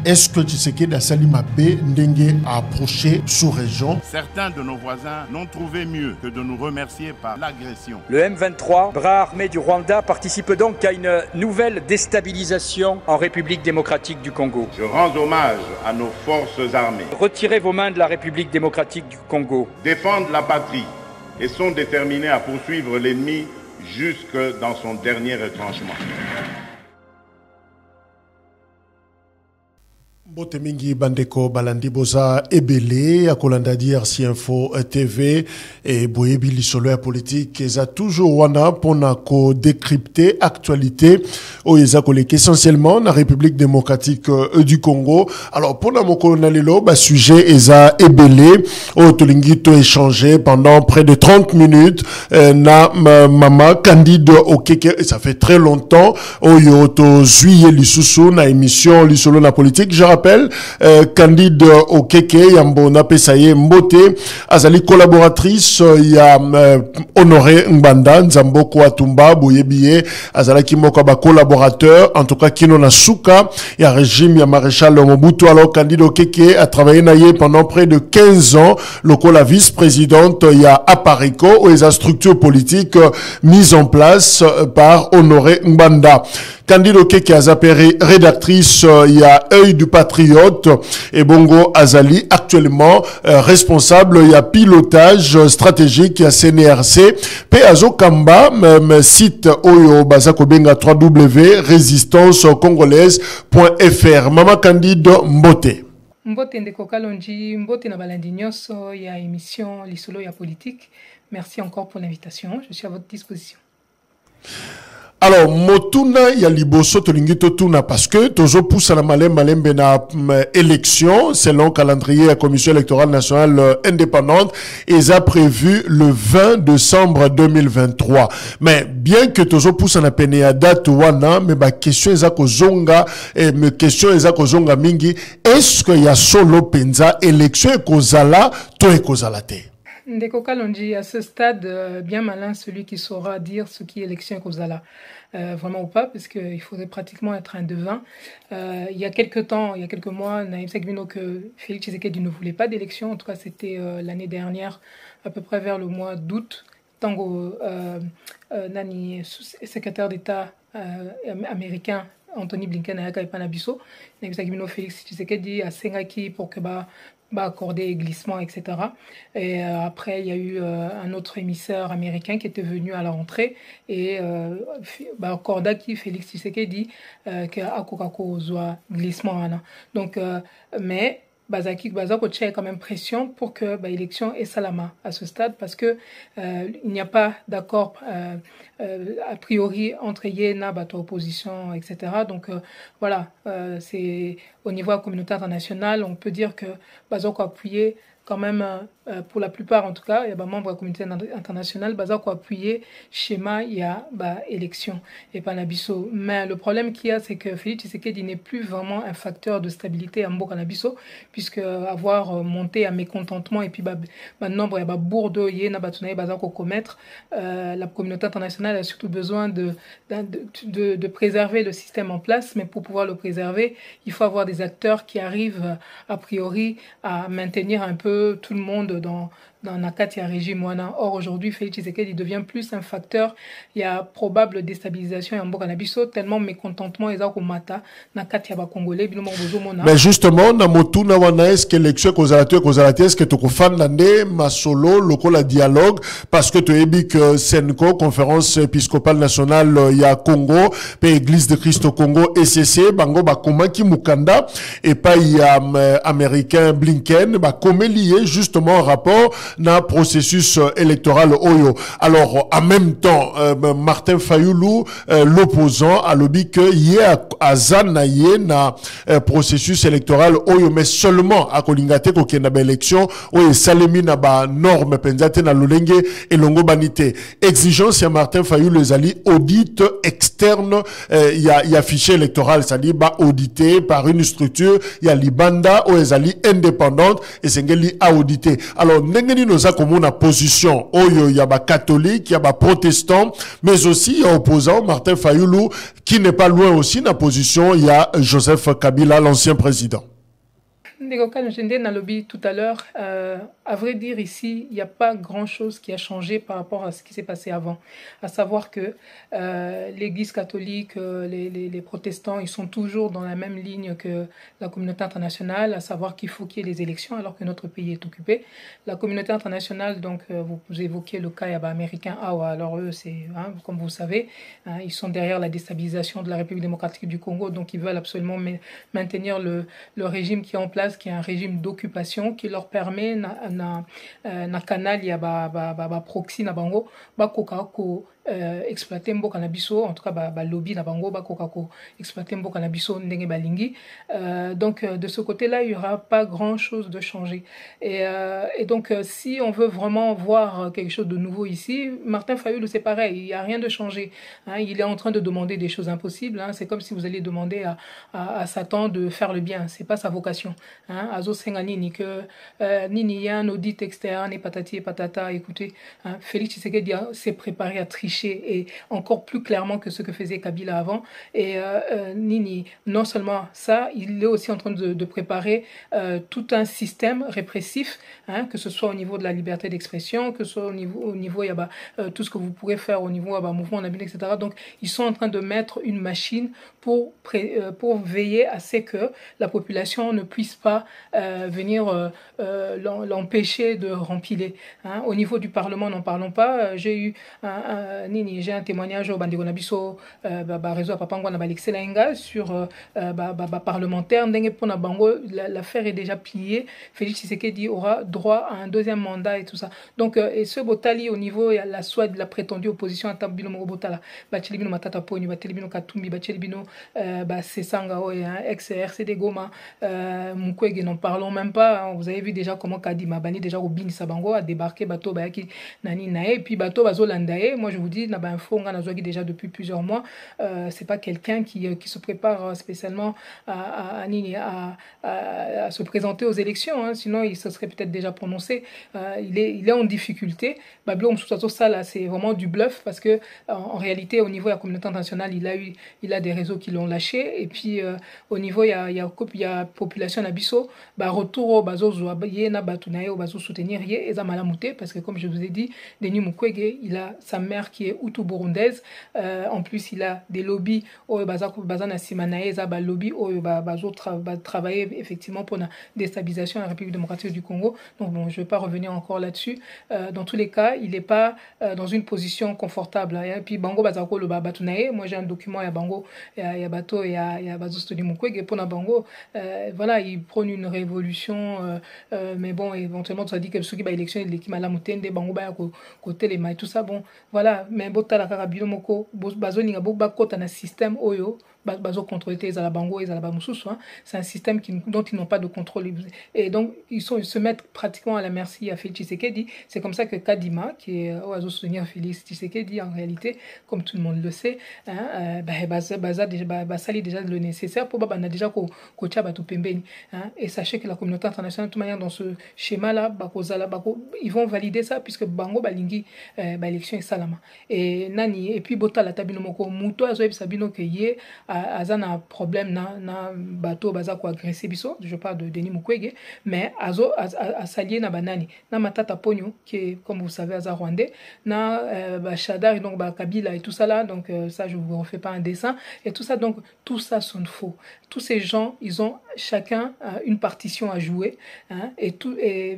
Est-ce que Tshisekedi a sali mabe ndenge a approché sous-région? Certains de nos voisins n'ont trouvé mieux que de nous remercier par l'agression. Le M23, bras armé du Rwanda, participe donc à une nouvelle déstabilisation en République démocratique du Congo. Je rends hommage à nos forces armées. Retirez vos mains de la République démocratique du Congo. Défendent la patrie et sont déterminés à poursuivre l'ennemi jusque dans son dernier retranchement. Botemingi Bandeko Balandi Boza Ebele, Akolanda DRC Info TV et Boyebi Lisolo politique, ils a toujours wana pour décrypter actualité au Ezakolek essentiellement la République démocratique du Congo. Alors pour la Mokonalelo, sujet Eza Ebele, au Tolingito échangé pendant près de 30 minutes, na Mama Candide Okeke, ça fait très longtemps, au Yoto Zuye Lisusu, na émission Lisolo la politique, je rappelle, Candide Okeke Yambo Napesaye Mbote azali collaboratrice ya Honoré Mbanda Nzambo Kouatumba Boyebiye azala kimoko ba collaborateur en tout cas kino na suka ya régime ya maréchal Mobutu. Alors Candide Okeke a travaillé naye pendant près de 15 ans la vice-présidente ya Aparico ou les structures politiques mises en place par Honoré Mbanda. Candide Okeke Azapere, rédactrice il y a Œil du Patriote et Bongo Azali actuellement responsable il y a pilotage stratégique il y a CNRC Peazo Kamba même site Oyo Bazako Benga www.résistancecongolaise.fr. Mama Candide Mbote. Mbote ndeko kalonji mbote na balandi nyonso ya émission Lisolo ya politique. Merci encore pour l'invitation. Je suis à votre disposition. Alors, motuna ya liboso tolingito tuna parce que tozo poussa la malembe na élection selon calendrier la commission électorale nationale indépendante et a prévu le 20 décembre 2023. Mais bien que tozo poussa na pene ya date wana, mais question eza kozonga et me question eza kozonga mingi, est-ce que ya solo penza élection ekozala to ekozala te? Ndeko Kalonji, à ce stade, bien malin celui qui saura dire ce qui est élection Kozala. Vraiment ou pas, parce qu'il faudrait pratiquement être un devin. Il y a quelques mois, Naïm Sekbino que Félix Tshisekedi ne voulait pas d'élection. En tout cas, c'était l'année dernière, à peu près vers le mois d'août. Tango Nani, secrétaire d'État américain, Anthony Blinken, Ayaka et Panabiso, Naïm Sekbino Félix Tshisekedi a Sengaki pour que accorder glissement, etc. Et après, il y a eu un autre émissaire américain qui était venu à la rentrée et accorda qui Félix Tshisekedi que akokako zoa glissement. Donc, mais Bazaki Bazako a quand même pression pour que l'élection est salama à ce stade parce que il n'y a pas d'accord a priori entre Yéna, opposition, etc. Donc voilà, c'est au niveau de la communauté internationale, on peut dire que Bazako a appuyé quand même, pour la plupart en tout cas, il y a des membres de la communauté internationale, Bazako a appuyé schéma, il y a élection et pas Nabiso. Mais le problème qu'il y a, c'est que Félix Tshisekedi n'est plus vraiment un facteur de stabilité à Mboka Nabiso, puisque avoir monté à mécontentement et puis maintenant, il y a bourdeau, il y a Bazako commettre, la communauté internationale a surtout besoin de préserver le système en place, mais pour pouvoir le préserver, il faut avoir des acteurs qui arrivent a priori à maintenir un peu tout le monde dans Nakati régime wana. Or aujourd'hui Félix Tshisekedi devient plus un facteur, il y a probable déstabilisation en Mboka Nabiso tellement mécontentement eza ko mata Nakati ba congolais binomo bozomona. Mais justement na motuna wana est-ce que l'élection kozalate est-ce que to kofanda nde masolo lokola dialogue parce que to ebi que Senko conférence épiscopale nationale ya Congo pe église de Christ au Congo ECC bango ba komaki mukanda et pas il a américain Blinken ba comme lié justement en rapport na processus électoral Oyo. Alors en même temps Martin Fayoulou l'opposant a lobby que yé a zanaye na processus électoral Oyo mais seulement à kolingate ko kenda ba élection Oyo salemi na ba norme penzate na lolenge et longo banité. Exigence ya Martin Fayoulou ezali audit externe y a fichier électoral c'est-à-dire audité par une structure y a libanda ou ezali indépendante et sengeli a audité. Alors ndenge ndengeni noza komona position oyo ya ba catholique, ya ba protestant, mais aussi ya opposant Martin Fayulu qui n'est pas loin aussi na position ya Joseph Kabila, l'ancien président. Comme je disais dans le lobby tout à l'heure, à vrai dire ici, il n'y a pas grand-chose qui a changé par rapport à ce qui s'est passé avant. À savoir que l'Église catholique, les protestants, ils sont toujours dans la même ligne que la communauté internationale, à savoir qu'il faut qu'il y ait des élections alors que notre pays est occupé. La communauté internationale, donc vous évoquez le cas américain, alors eux, c'est comme vous savez, ils sont derrière la déstabilisation de la République démocratique du Congo, donc ils veulent absolument maintenir le régime qui est en place, qui est un régime d'occupation qui leur permet na canal ya ba proxy na bango ba koka ko exploiter mboka na biso, en tout cas ba lobby na bango ba koka ko exploiter mboka na biso ndenge balingi. Donc de ce côté-là, il y aura pas grand-chose de changé. Et donc si on veut vraiment voir quelque chose de nouveau ici, Martin Fayulu c'est pareil, il y a rien de changé. Il est en train de demander des choses impossibles. C'est comme si vous allez demander à Satan de faire le bien. C'est pas sa vocation. Azo Sengani ni que ni y a un audit externe et patati et patata. Écoutez, Félix Tshisekedi s'est préparé à tricher et encore plus clairement que ce que faisait Kabila avant. Et Nini, non seulement ça, il est aussi en train de préparer tout un système répressif, que ce soit au niveau de la liberté d'expression, que ce soit au niveau tout ce que vous pourrez faire au niveau mouvement nabil, etc. Donc ils sont en train de mettre une machine pour veiller à ce que la population ne puisse pas venir l'empêcher de rempiler. Au niveau du Parlement, n'en parlons pas. J'ai un témoignage au Bandego Nabiso, réseau à Papangwa Nabalexelenga sur parlementaire. L'affaire est déjà pliée. Félix Tshisekedi aura droit à un deuxième mandat et tout ça. Donc, et ce Botali au niveau, il y a la soit de la prétendue opposition à Tabilo Morobotala, Bachelibino Matata Poni, Bachelibino Katumbi, Bachelibino Sesanga, ex-RCD Goma, Mukwege, n'en parlons même pas. Vous avez vu déjà comment Kadima Bani, déjà Robin Sabango, a débarqué Bato Bayaki Nani Nae, puis Bato Bazo Landae. Moi, je vous dis, Naba Info, on a déjà depuis plusieurs mois. C'est pas quelqu'un qui se prépare spécialement à se présenter aux élections, sinon il se serait peut-être déjà prononcé. Il est en difficulté. Babylon ça là, c'est vraiment du bluff parce que en réalité, au niveau de la communauté internationale, il a des réseaux qui l'ont lâché. Et puis au niveau il y a population Nabiso, retour au bazo na batunaye au bazo soutenir et Zamalamouté parce que comme je vous ai dit, Denis Mukwege, il a sa mère qui est hutu-burundaise. En plus, il a des lobbies au bazana simanaye zaba lobby au bazo travailler effectivement pour la déstabilisation de la République démocratique du Congo. Donc bon, je vais pas revenir encore là-dessus. Dans tous les cas, il n'est pas dans une position confortable. Et puis Bango bazako le batunaye, moi j'ai un document ya Bango ya bato ya bazo studi Mukwege pour na Bango. Voilà, il prône une révolution, mais bon, éventuellement tu as dit que ceux qui va élection l'équipe à la moutende Bango ba côté les mailles tout ça, bon voilà, mais bota la carabino moko bazo ninga ba kota na système oyo bazo contrôler les alabango et alabamususu, c'est un système dont ils n'ont pas de contrôle et donc ils se mettent pratiquement à la merci à Félix Tshisekedi. C'est comme ça que Kadima, qui est au soutenir Félix Tshisekedi en réalité, comme tout le monde le sait, sali déjà le nécessaire pour bana déjà kocha batu pembeni, et sachez que la communauté internationale de toute manière dans ce schéma là ils vont valider ça puisque bango balingi élection et salama et nani et puis bota la tabino moko muto azo sabino que yé azana problème na bateau baza ko agresser biso, je parle de Denis Mukwege, mais azo asalier na banani na Matata Ponyo qui est comme vous savez aza rwandais na Chadar et donc Kabila et tout ça là, donc ça je vous refais pas un dessin et tout ça, donc tout ça sonne faux. Tous ces gens, ils ont chacun une partition à jouer, et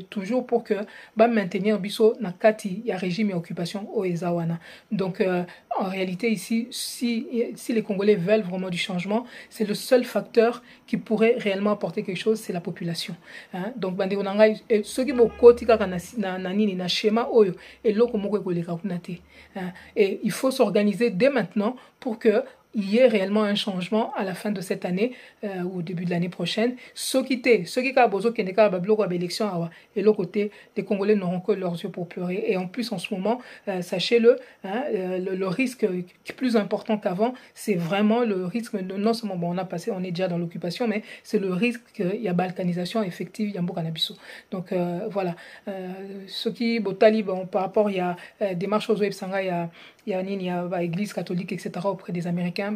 toujours pour que maintenir biso na kati ya régime et occupation au Ezawana. Donc en réalité ici, si les Congolais veulent vraiment du changement, c'est le seul facteur qui pourrait réellement apporter quelque chose, c'est la population. Donc bandeko nangai ceux qui bokoti kaka na nini na schéma oyo et loko moko ekoleka kunate. Et il faut s'organiser dès maintenant pour que y ait réellement un changement à la fin de cette année ou au début de l'année prochaine. Ceux qui ont besoin de l'élection, et l'autre côté, les Congolais n'auront que leurs yeux pour pleurer. Et en plus, en ce moment, sachez-le, hein, le risque plus important qu'avant, c'est vraiment le risque, non seulement bon, on est déjà dans l'occupation, mais c'est le risque qu'il y a balkanisation effective, il y a beaucoup d'anabiso. Donc voilà, ceux qui, bon, par rapport, il y a des marches aux web, il y a l'Église catholique, etc., auprès des Américains,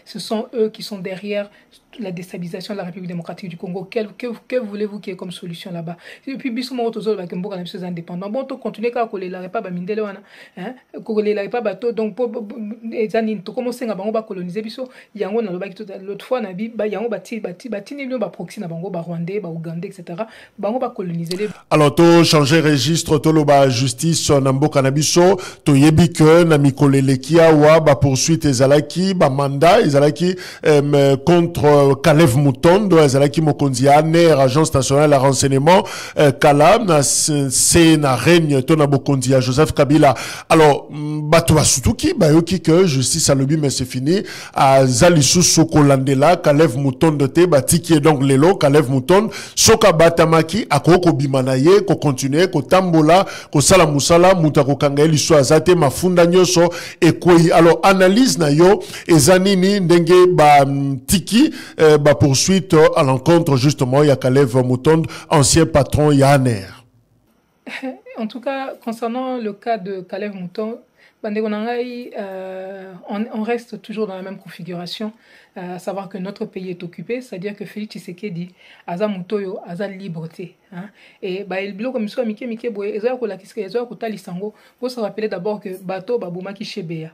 ce sont eux qui sont derrière la déstabilisation de la République démocratique du Congo. Que voulez-vous qu'il y ait comme solution là-bas? Et puis, bisous, indépendants. Bon, on continue à coller la pas mindele wana, hein, coller la pas bateau, donc, ezani, to commencer à bango ba coloniser biso, yango na lobaki l'autre fois, na bi, ba yango bati, ba proxy na bango, ba Rwandais, ba Ougandais, etc., bango ba coloniser. Alors, to changer registre, to lo ba justice, nambo canabiso, to yebi que na mikolelekia wa ba poursuite ezalaki, ba mandat ezalaki contre Kalev Mutondo, ezalaki mokonzi aner, agence nationale de renseignement, kala na c'est na règne to na bokonzi à Joseph Kabila. Alors, bato basutuki ba yoki que justice alobi mais c'est fini, a zalisu soko landela Kalev Mutondo te batiki donc lelo Kalev Mutondo soka batamaki akoko bimanaye ko continuer ko tambola ko sala musala mutako kangaeli so azate mafunda nyoso ekoi. Alors analyse na yo ezanini ndenge ba tiki ba poursuite à l'encontre justement ya Kalev Mutondo, ancien patron ya ANER. En tout cas, concernant le cas de Kalev Mutondo, on reste toujours dans la même configuration, à savoir que notre pays est occupé, c'est-à-dire que Félix Tshisekedi aza mutoyo aza liberté, hein, et il bloque comme ça mike boye ezo la kiske ezo ko lisango. Faut se rappeler d'abord que bato babuma ki shebeya,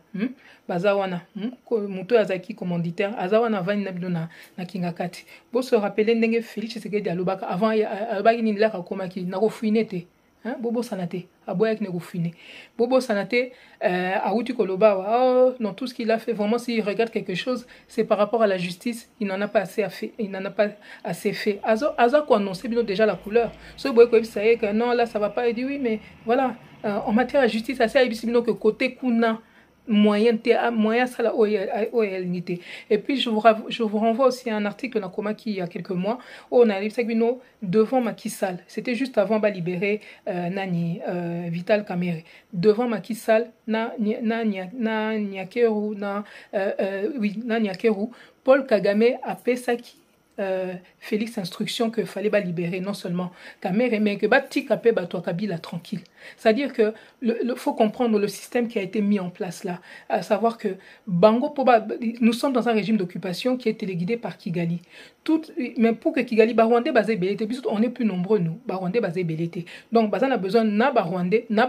baza wana mutoyo azaki commanditaire aza wana vani na bidona na kingakati. Faut se rappeler ndenge Félix Tshisekedi alobaka avant alobaki ni la komaki na kofuinete. Hein, Bobo Sanate, Aboyak Negofine. Bobo Sanate, Aouti Koloba, dans tout ce qu'il a fait, vraiment, s'il regarde quelque chose, c'est par rapport à la justice, il n'en a pas assez fait. Il n'en a pas assez fait. Aza quoi annoncer déjà la couleur. Ce boy quoi ça y est que non, là, ça va pas. Il dit oui, mais voilà, en matière de justice, assez abissimo que côté Kuna. Moyen ça la OLNité. Et puis je vous renvoie aussi à un article dans Komaki il y a quelques mois où on a vu devant Macky Sall. C'était juste avant de libérer Nani Vital Kamerhe. Devant Macky Sall na Nyakeru Paul Kagame a pesaki Félix instruction que fallait pas libérer non seulement Kamerhe mais que bati kapé bato Kabila tranquille. C'est-à-dire que faut comprendre le système qui a été mis en place là, à savoir que Bango nous sommes dans un régime d'occupation qui est téléguidé par Kigali. Mais pour que Kigali Rwandais basé belete, on est plus nombreux nous, Rwandais basé belete. Donc on a besoin na Rwandais, na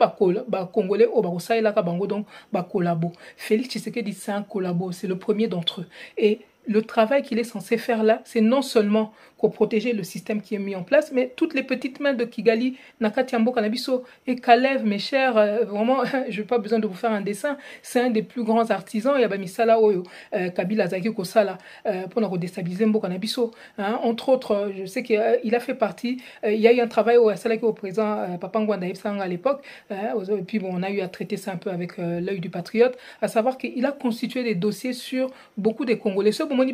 Congolais au Barossa et là Bango donc collabo. Félix Tshisekedi c'est un collabo, c'est le premier d'entre eux. Et le travail qu'il est censé faire là, c'est non seulement pour protéger le système qui est mis en place, mais toutes les petites mains de Kigali, Nakatiambo, Kanabiso et Kalev, mes chers, vraiment, je n'ai pas besoin de vous faire un dessin, c'est un des plus grands artisans, il y a Misala Oyo, Kabila Zaki Kosala, pour déstabiliser Mbo Kanabiso. Entre autres, je sais qu'il a fait partie, il y a eu un travail au président Papa Ngwanda Ebsang à l'époque, et puis bon, on a eu à traiter ça un peu avec l'œil du patriote, à savoir qu'il a constitué des dossiers sur beaucoup des Congolais. Ce moment, il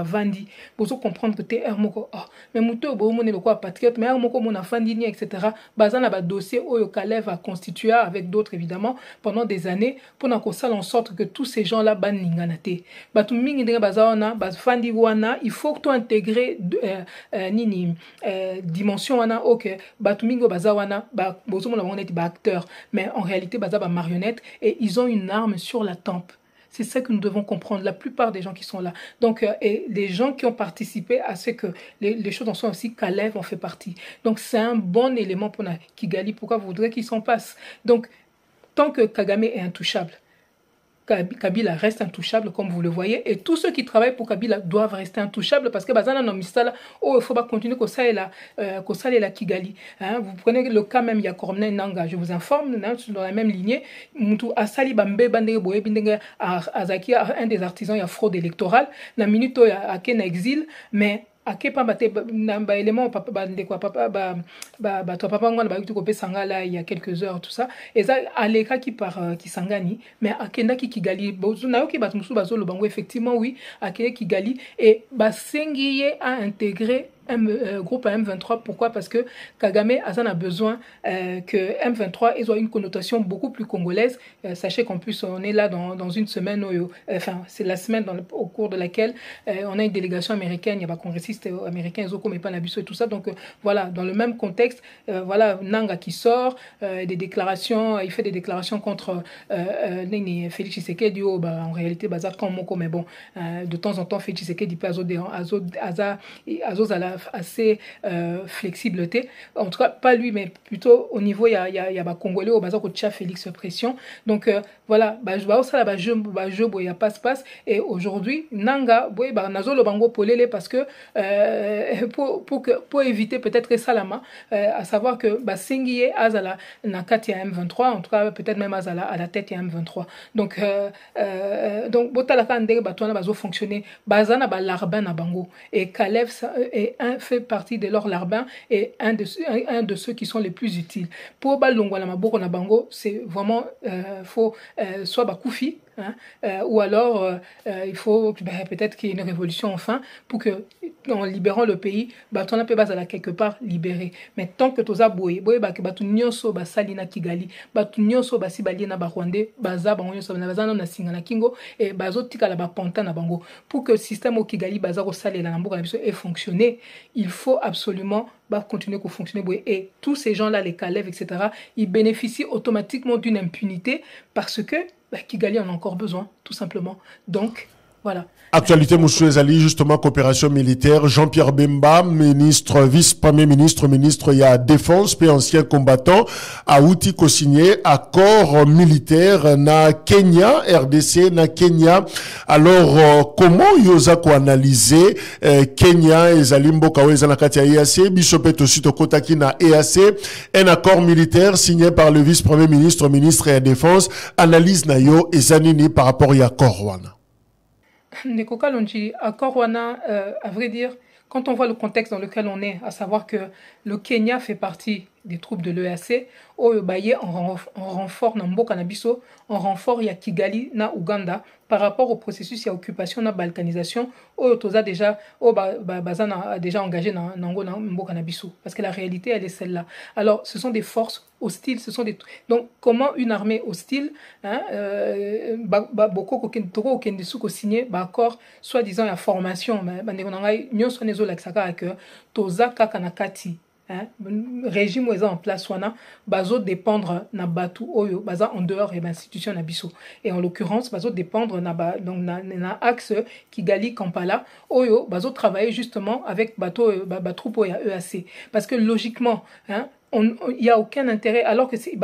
vandi, pour comprendre que t'es moko, mais muto bomone le quoi patriote, mais moko mon afandi etc. Bazan na ba dossier Oyo Kalev a constitué avec d'autres évidemment pendant des années pour na ko sala en sorte que tous ces gens là ban ninganate. Batu mingi ndenge bazawana, bazfandi wana, il faut que tu intégrer dimension wana OK, batu mingi bazawana, bozo mon on est ba acteur, mais en réalité baza ba marionnette et ils ont une arme sur la tempe. C'est ça que nous devons comprendre, la plupart des gens qui sont là. Donc, et les gens qui ont participé à ce que les choses en sont aussi, Kalev en fait partie. Donc, c'est un bon élément pour Kigali. Pourquoi vous voudrez qu'il s'en passe? Donc, tant que Kagame est intouchable, Kabila reste intouchable comme vous le voyez et tous ceux qui travaillent pour Kabila doivent rester intouchables parce que bazana no misala il faut pas continuer comme ça et la Kigali, hein, vous prenez le cas même il y a Corneille Nanga, je vous informe dans la même lignée mutu asali bambe bandenge boye bindenge azaki un des artisans il y a fraude électorale la minute à Ken exil mais ake pa bate na ba élément papa ba ndeko papa ba to papa ngwana ba yuti ko pesanga là il y a quelques heures tout ça et ça aleka qui par Kisangani mais akenda ki Kigali na yoki bat musu bazolo bango effectivement oui akeye Kigali et basengiye a intégré groupe à M23. Pourquoi? Parce que Kagame a besoin que M23 ait une connotation beaucoup plus congolaise. Sachez qu'en plus, on est là dans une semaine, enfin, c'est la semaine au cours de laquelle on a une délégation américaine, il y a des congressistes américains, Zoko, mais pas Nabiso et tout ça. Donc voilà, dans le même contexte, voilà, Nanga qui sort, des déclarations, il fait des déclarations contre Félix Tshisekedi, en réalité, Bazar Kamoko, mais bon, de temps en temps, Félix Tshisekedi peut assez flexible. En tout cas, pas lui, mais plutôt au niveau, il y a Congolais au bazar de Félix pression. Donc voilà, il y a passe-passe. Et aujourd'hui, Nanga, nazo le bango polele parce que pour éviter peut-être Salama, à savoir que Sengiye Azala Nakati à M23, en tout cas peut-être même Azala à la tête à M23. Donc Botalaka Ndege Batouana bazo fonctionner, Bazana ba Larbin na bango et Kalev fait partie de leur larbin et un de ceux qui sont les plus utiles. Pour Balongwa la Maboko na bango, c'est vraiment faut soit Bakoufi, ou alors il faut peut-être qu'il y ait une révolution enfin pour que en libérant le pays batona pe bazala quelque part libéré. Mais tant que toza boye ke batu nyonso basali na Kigali batu nyonso basibali na Rwandais baza bango nyonso na bazana na singa na kingo et bazotika la ba ponta na bango pour que le système au Kigali baza ko salela na mboka na biso et fonctionner, il faut absolument continuer à fonctionner. Et tous ces gens-là, les Kalev, etc., ils bénéficient automatiquement d'une impunité parce que Kigali en a encore besoin, tout simplement. Donc, voilà. Actualité Moussou Ezali, justement, coopération militaire. Jean-Pierre Bemba, ministre, vice-premier ministre, ministre, il y a défense, puis ancien combattant, a outil co-signé accord militaire na Kenya, RDC na Kenya. Alors, comment yoza ko analyser Kenya, Ezali Mboka Weza na Katia EAC, Bishopet aussi Tokotaki na EAC, un accord militaire signé par le vice-premier ministre, ministre et la défense, analyse na yo Ezanini par rapport à accord wana. Neko Kalonji, accord wana, à vrai dire, quand on voit le contexte dans lequel on est, à savoir que le Kenya fait partie des troupes de l'EAC, en renfort na Mboka na biso, en renfort ya Kigali na Uganda par rapport au processus ya occupation na balkanisation toza déjà bazana déjà engagé na Mboka na biso parce que la réalité elle est celle-là. Alors ce sont des forces hostiles, donc comment une armée hostile boko ko kendesu ko signer accord soi-disant la formation bandeko nangai nyonso nezo laksaka que toza kaka na kati régime est en place wana bazo dépendre na batu oyo baza en dehors et institution na biso et en l'occurrence bazo dépendre donc na axe Kigali Kampala oyo bazo travailler justement avec bateau troupe ya EAC parce que logiquement il n'y a aucun intérêt, alors que vous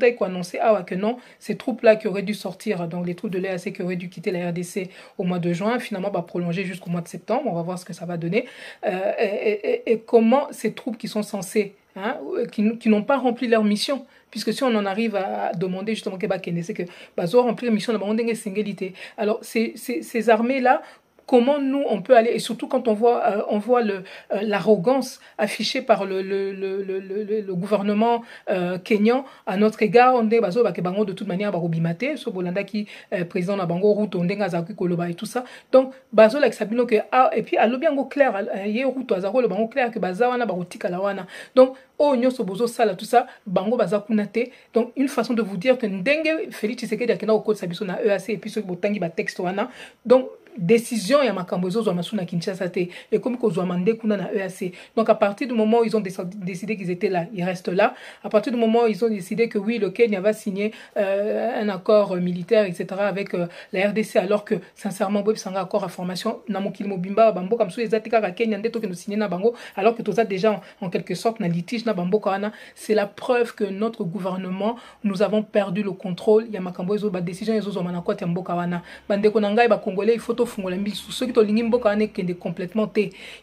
avez annoncé que non, ces troupes-là qui auraient dû sortir, donc les troupes de l'EAC qui auraient dû quitter la RDC au mois de juin, finalement prolonger jusqu'au mois de septembre, on va voir ce que ça va donner, et comment ces troupes qui sont censées, qui n'ont pas rempli leur mission, puisque si on en arrive à demander justement c'est que remplir la mission, alors ces armées-là, comment nous on peut aller, et surtout quand on voit l'arrogance affichée par le gouvernement kenyan à notre égard, on dit de toute manière barobimate so bolanda qui président na bango route on denga zaku koloba et tout ça, donc bazo la sabino que et puis allo bien clair ye route azaro le bango clair que bazawa na barotika la wana, donc nyoso bozo sala tout ça bango baza kunate, donc une façon de vous dire que ndenge Félix Tshisekedi akena okot sabiso na EAC et puis so botangi ba texte wana, donc décision ya makambo zo masuna Kinshasa te et comme ko zo mandé kuna na EAC. Donc à partir du moment où ils ont décidé qu'ils étaient là, ils restent là. À partir du moment où ils ont décidé que oui, le Kenya va signer un accord militaire, etc. avec la RDC, alors que sincèrement Bob Sanga accord à formation na mokili mobimba bambo comme sous les atika ka Kenya ndeto que nous signer na bango, alors que tout ça déjà en quelque sorte na litige na bambo kana, c'est la preuve que notre gouvernement, nous avons perdu le contrôle ya makambo zo ba décision zo mana kwa mboka wana bandeko na ngai ba congolais, il faut ceux qui sont complètement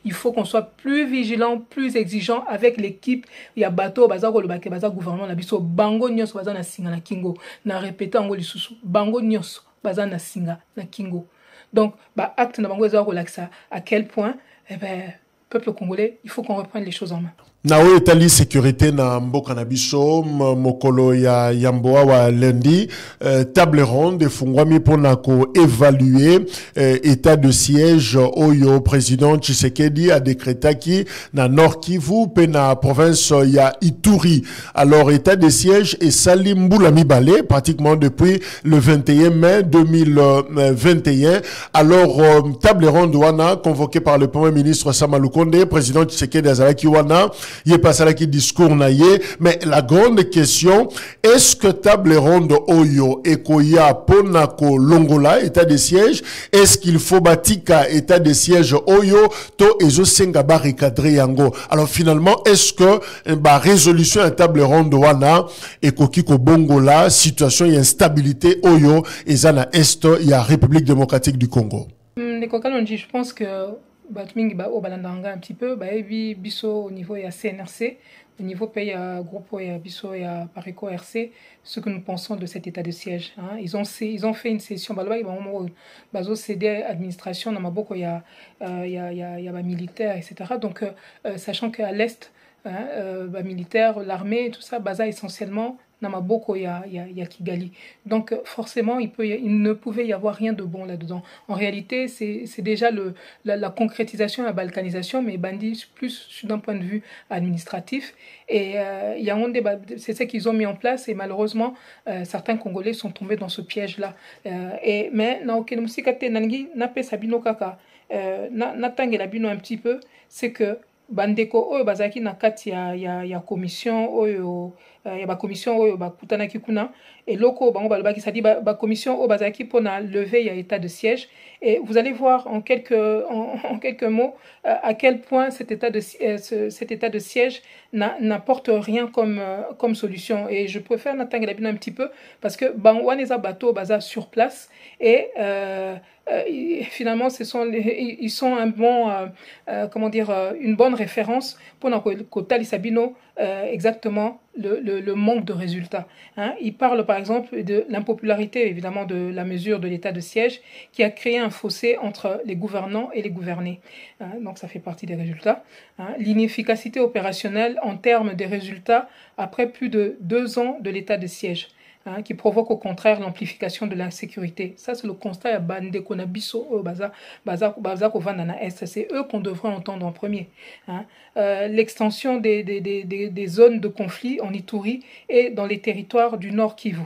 il faut qu'on soit plus vigilant, plus exigeant avec l'équipe. Il y a bateau bazako le baza gouvernement la biso bango nyos baza na singa na kingo na répéter ngo lisusu bango nyos baza na singa na kingo. Donc acte na bango ezako relaxa à quel point peuple congolais, il faut qu'on reprenne les choses en main. Nao etali sécurité na mboka na biso mokolo ya yamboa wa lundi table ronde fungwami pona ko évaluer état de siège oyo président Tshisekedi a décrété na Nord Kivu pe na province ya Ituri. Alors état de siège et sali mbula mibale pratiquement depuis le 21 mai 2021. Alors table ronde wana convoquée par le premier ministre Sama Lukonde, président Tshisekedi azalaki wana il est passé à qui discours naïe, mais la grande question, est-ce que table ronde Oyo et Koya Ponako Longola, état de siège, est-ce qu'il faut batika état de siège Oyo, to ezo senga barricadre yango. Alors finalement, est-ce que résolution à table ronde wana et Kokiko Bongola, situation et instabilité Oyo, et zana est, il y a République démocratique du Congo? Je pense que Batming au balandanga un petit peu, biso au niveau il y a CNRC, au niveau pays groupe il y a biso il y a Pareco RC, ce que nous pensons de cet état de siège. Hein. Ils ont fait une session, bazo cédé administration, dans ma boko il y a militaire etc. Donc sachant qu'à l'est, militaire, l'armée, tout ça, baza essentiellement Namaboko, il y a Kigali. Donc forcément, il ne pouvait y avoir rien de bon là-dedans. En réalité, c'est déjà la concrétisation, la balkanisation, mais Bandi plus d'un point de vue administratif. Et Yaoundé, c'est ce qu'ils ont mis en place. Et malheureusement, certains Congolais sont tombés dans ce piège-là. Mais un petit peu, c'est que bandeko oyo bazaki na kati ya commission oyo ya ba commission oyo ba kutanaki kuna et loko bango balobaki ça dit ba commission oyo bazaki pona lever ya état de siège et vous allez voir en quelques mots à quel point cet état de siège n'apporte rien comme solution. Et je préfère n'attendre un petit peu parce que banwaneza bateau baza sur place et finalement ils sont un bon une bonne référence pour Kotali Sabino exactement le manque de résultats. Hein. Il parle par exemple de l'impopularité évidemment de la mesure de l'état de siège qui a créé un fossé entre les gouvernants et les gouvernés. Hein. Donc ça fait partie des résultats. Hein. L'inefficacité opérationnelle en termes des résultats après plus de 2 ans de l'état de siège. Hein, qui provoque au contraire l'amplification de l'insécurité. Ça, c'est le constat à Bande Konabiso, c'est eux qu'on devrait entendre en premier. Hein. L'extension des zones de conflit en Ituri et dans les territoires du Nord Kivu.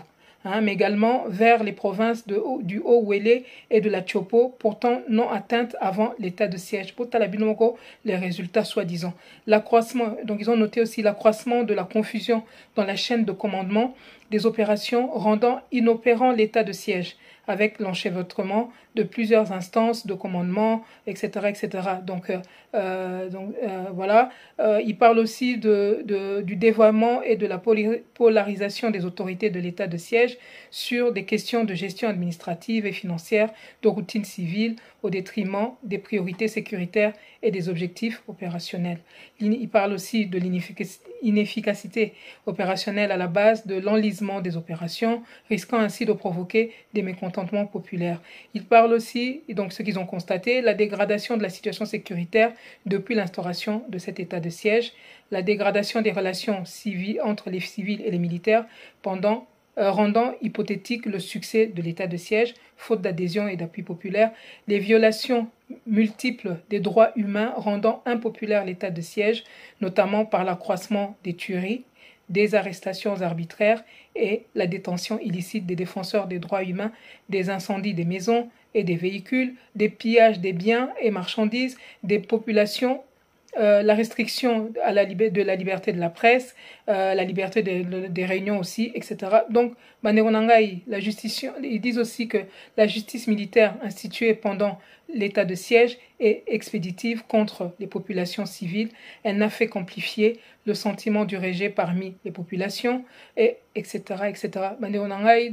Hein, mais également vers les provinces du Haut-Ouélé et de la Tchopo, pourtant non atteintes avant l'état de siège. Pour Talabinoko, les résultats soi-disant. L'accroissement, donc ils ont noté aussi l'accroissement de la confusion dans la chaîne de commandement des opérations rendant inopérant l'état de siège, avec l'enchevêtrement de plusieurs instances de commandement, etc. etc. Donc voilà. Il parle aussi du dévoiement et de la polarisation des autorités de l'état de siège sur des questions de gestion administrative et financière, de routine civile, au détriment des priorités sécuritaires et des objectifs opérationnels. Il parle aussi de l'inefficacité opérationnelle à la base de l'enlisement des opérations, risquant ainsi de provoquer des mécontentements populaires. Il parle aussi, donc ce qu'ils ont constaté, la dégradation de la situation sécuritaire depuis l'instauration de cet état de siège, la dégradation des relations civiles entre les civils et les militaires rendant hypothétique le succès de l'état de siège, faute d'adhésion et d'appui populaire, les violations multiples des droits humains rendant impopulaire l'état de siège, notamment par l'accroissement des tueries, des arrestations arbitraires et la détention illicite des défenseurs des droits humains, des incendies des maisons et des véhicules, des pillages des biens et marchandises, des populations, la restriction de la liberté de la presse, la liberté des réunions aussi, etc. Donc, la justice, ils disent aussi que la justice militaire instituée pendant l'état de siège est expéditive contre les populations civiles. Elle n'a fait qu'amplifier le sentiment du rejet parmi les populations, et etc. etc.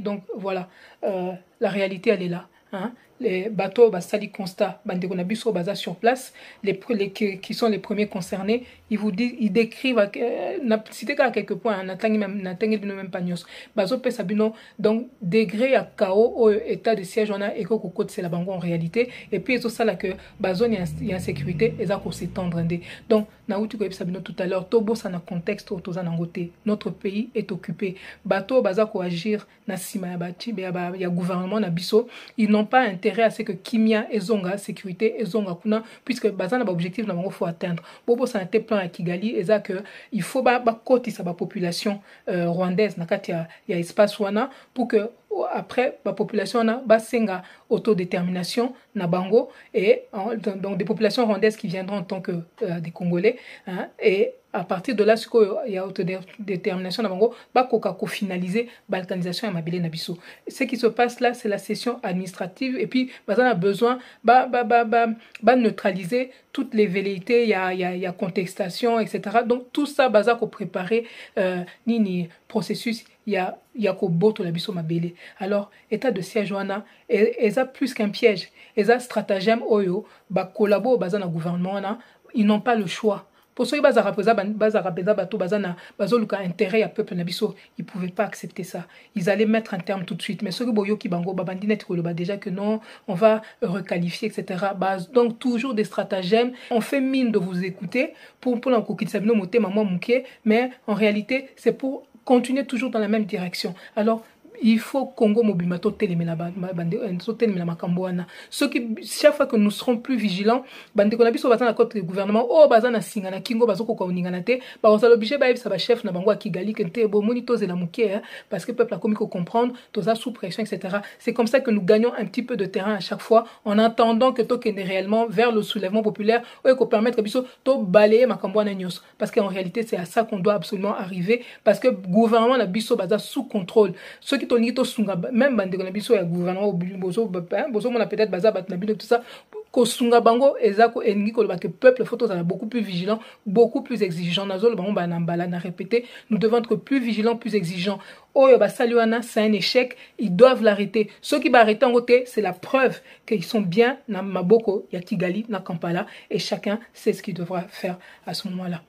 Donc voilà, la réalité, elle est là. Hein. les bateaux basali constat bandeko na biso baza sur place qui sont les premiers concernés, ils décrivent na cité à quelques points na tangi même pas nyos bazo pesa bino donc degré à chaos au état de siège on a éco côte c'est la bango en réalité et puis c'est ça là que bazone il y a insécurité et ça qu'on s'étendre donc na outu ko pesa bino tout à l'heure tobo ça na contexte autoza nangote notre pays est occupé bateau baza ko agir na sima ya bati ya gouvernement na biso ils n'ont pas intérêt à ce que kimia ezonga sécurité ezonga kuna puisque bazana ba objectif na bango faut atteindre bobo ça était plan à Kigali et ça que il faut ba kotisa ba population rwandaise na kati ya espace wana pour que après la population na basenga autodétermination na bango et donc des populations rwandaises qui viendront en tant que des Congolais hein, et à partir de là il y a autodétermination na bango bakoka ko finaliser balkanisation ya mabele na biso. Ce qui se passe là c'est la session administrative et puis bazana a besoin neutraliser toutes les velléités il y a contestation etc. donc tout ça baza ko préparer nini processus il y a ko boto la biso mabele. Alors état de siège wana eza plus qu'un piège, eza stratagème oyo ba collabo bazana gouvernement wana, ils n'ont pas le choix. Pour ceux qui baza bato bazana bazoluka intérêt à peuple na biso, ils pouvaient pas accepter ça. Ils allaient mettre un terme tout de suite. Mais ceux qui boyo ki bango babandi net ko déjà que non, on va requalifier etc. Donc toujours des stratagèmes. On fait mine de vous écouter pour l'enkokitsa bino moté maman muké, mais en réalité c'est pour continuer toujours dans la même direction. Alors il faut Congo mobimato telemela makamboana. Ceux qui chaque fois que nous serons plus vigilants, bande ko na biso bazana côté gouvernement oh bazana singa na kingo bazoko ko ningana te ba osala obligé ba ça ba chef na bango a Kigali kente bo monito zela muké parce que peuple a commis ko comprendre toza sous pression etc. C'est comme ça que nous gagnons un petit peu de terrain à chaque fois en attendant que tokende réellement vers le soulèvement populaire ou ko permettre biso to balayer makamboana nyos parce qu'en réalité c'est à ça qu'on doit absolument arriver parce que gouvernement na biso baza sous contrôle. Ceux qui même bandeko na biso ya gouvernement bozo mona peut-être baza bat na bino tout ça ko sunga bango ezako engi ko que peuple faut être beaucoup plus vigilant, beaucoup plus exigeant nazolo bango ba nambala na répéter, nous devons être plus vigilants, plus exigeants. Oyo basaliwana c'est un échec, ils doivent l'arrêter. Ceux qui arrêter en côté, c'est la preuve qu'ils sont bien na maboko ya Kigali na Kampala et chacun sait ce qu'il devra faire à ce moment-là.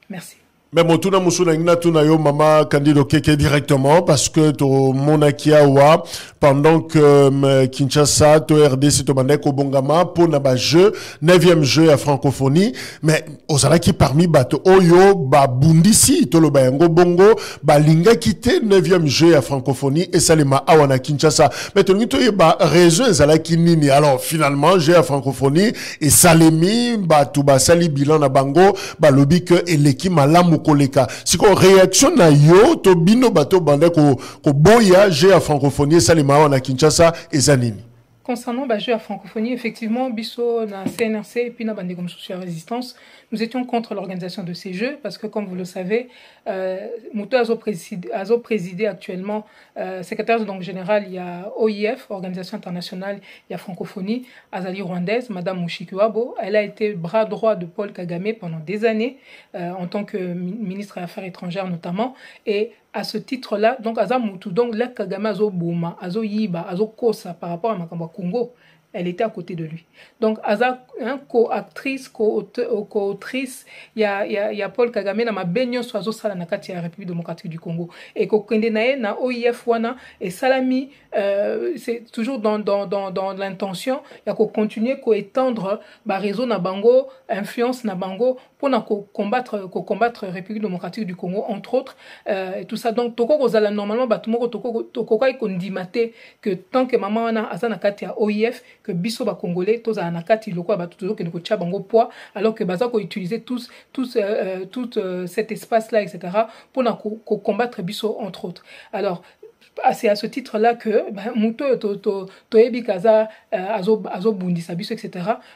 Merci. Mais motuna musuna ngina tuna yo mama Candido Keke directement parce que to monakia wa pendant que Kinshasa to RDC to bandeko bongama pour na ba jeu 9e jeu à francophonie mais ozala qui parmi bato oyo ba bundisi to lo ba yango bongo ba linga kité 9e jeu à francophonie et salema awana Kinshasa mais to ngito ba raison ezala kinini alors finalement jeu à francophonie et salemi bato ba sali bilan na bango ba lobi que eleki malamu koleka siko réaction na yo to bino bato bande ko boya jeu à francophonie salima wana Kinshasa ezanini. Concernant le jeu à francophonie, effectivement, biso na CNRC et puis na bande comme social résistance, nous étions contre l'organisation de ces jeux parce que comme vous le savez, Mouto Azo présidé actuellement secrétaire donc général, il y a OIF, Organisation internationale, il y a francophonie, Azali rwandaise, Madame Mushikuabo, elle a été bras droit de Paul Kagame pendant des années en tant que ministre des Affaires étrangères notamment et à ce titre-là, donc Azamutu, donc la Kagame Azo Bouma, Azo Yiba, Azo Kosa par rapport à Makamba Congo, elle était à côté de lui. Donc Aza, co-actrice, co-autrice, il y a Paul Kagame na mabenyo so Azo Sala na kati ya République démocratique du Congo. Et ko kende nae na OIF wana et Salami, c'est toujours dans l'intention, il y a ko continuer ko étendre ba réseau na bango, influence na bango pour combattre République démocratique du Congo entre autres et tout ça. Donc toko kozala normalement batumoko toko kai kondimate que tant que maman wana azana kati ya OIF que biso ba congolais toza na kati loko ba tuzo ke ko tcha bango poids alors que baza ko utiliser tout cet espace là etc. pour combattre biso entre autres. Alors c'est à ce titre-là que Mouto to ebikaza azo bundisa biso etc.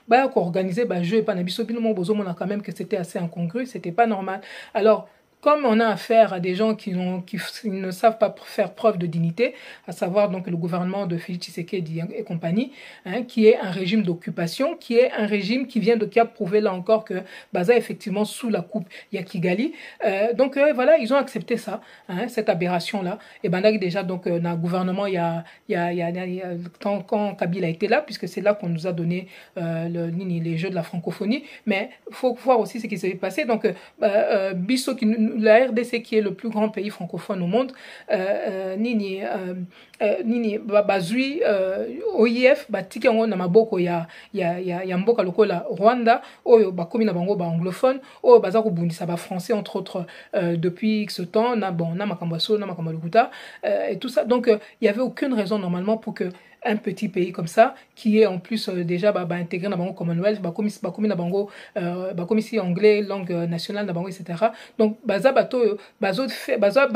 Ba ko organiser ba jeu pa na biso bino mo bozo mona quand même que c'était assez incongru, c'était pas normal. Alors comme on a affaire à des gens qui ne savent pas faire preuve de dignité, à savoir donc le gouvernement de Félix Tshisekedi et compagnie, hein, qui est un régime d'occupation, qui est un régime qui a prouvé là encore que Baza effectivement sous la coupe il y a Kigali. Donc voilà, ils ont accepté ça, hein, cette aberration-là. Et ben déjà donc dans le gouvernement, il y a quand Kabila était là, puisque c'est là qu'on nous a donné les jeux de la francophonie. Mais il faut voir aussi ce qui s'est passé. Donc Bisso, la RDC qui est le plus grand pays francophone au monde, bazui OIF batiki yango na maboko ya mboka lokola Rwanda oyo bakomi na bango ba anglophone oyo baza ko bundisa ba français entre autres depuis ce temps na makambaso na makambalukuta et tout ça. Donc il y avait aucune raison normalement pour que un petit pays comme ça qui est en plus déjà intégré dans bango Commonwealth bakomi na bango bakomi si anglais langue nationale na bango etc. Donc baza bato bazo fait baza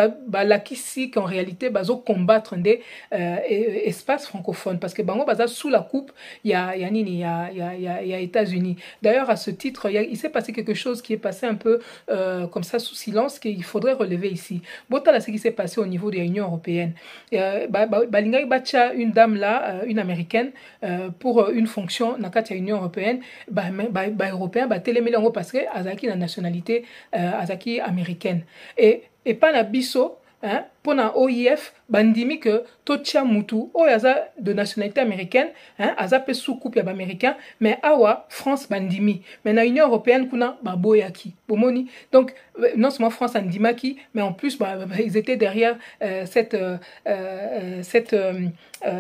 lakisi qu'en réalité bazo combattre des espaces francophones parce que bango baza sous la coupe il y a États-Unis. D'ailleurs à ce titre il s'est passé quelque chose qui est passé un peu comme ça sous silence qu'il faudrait relever ici. Botala ce qui s'est passé au niveau de l'Union européenne. Balingai bacha une dame là une américaine pour une fonction dans la Union européenne européen télémélé parce que azaki na nationalité azaki américaine et pas na biso hein pour na OIF bandimi que tocha mutu o yaza de nationalité américaine hein aza pe sous coupe ya américain mais awa France bandimi mais na Union européenne kuna baboyaki bomoni. Donc non seulement France andimaki mais en plus ils étaient derrière cette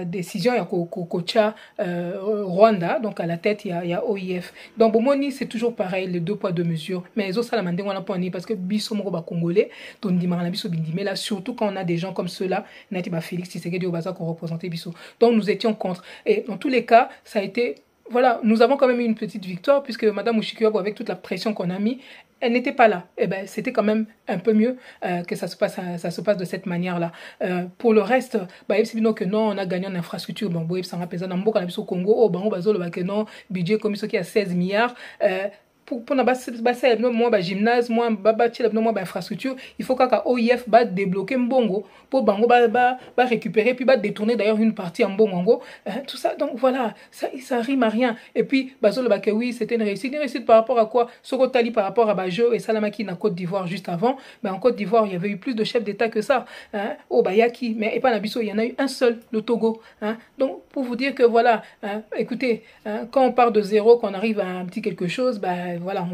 décision ya kocha Rwanda, donc à la tête il y a OIF. Donc bomoni c'est toujours pareil, les deux poids deux mesures, mais ils ont ça la mandé wana poni parce que biso moko ba congolais ton ndima na biso bindimé là, surtout quand on a des gens comme ceux-là, Nati ba Félix Tshisekedi au Baza qu'on représentait biso. Donc nous étions contre et dans tous les cas, ça a été voilà, nous avons quand même eu une petite victoire puisque Madame Mushikiwabo, avec toute la pression qu'on a mis, elle n'était pas là. Et ben, c'était quand même un peu mieux que ça se passe de cette manière-là. Pour le reste, que non, on a gagné en infrastructure. Bon, ça m'a pesé dans le Congo. Oh, bon, non, budget comme ça qui a 16 milliards. Pour moi gymnase moi infrastructure il faut qu'à OIF débloquer mbongo pour bango récupérer puis détourner d'ailleurs une partie en bongo tout ça. Donc voilà, ça rime à rien. Et puis oui, c'était une réussite par rapport à quoi Sokotali par rapport à Bajo et Salamaki na Côte d'Ivoire juste avant. Mais en Côte d'Ivoire il y avait eu plus de chefs d'État que ça au Bayaki, mais et pas Nabiso, il y en a eu un seul, le Togo donc pour vous dire que voilà écoutez quand on part de zéro, qu'on arrive à un petit quelque chose, voilà,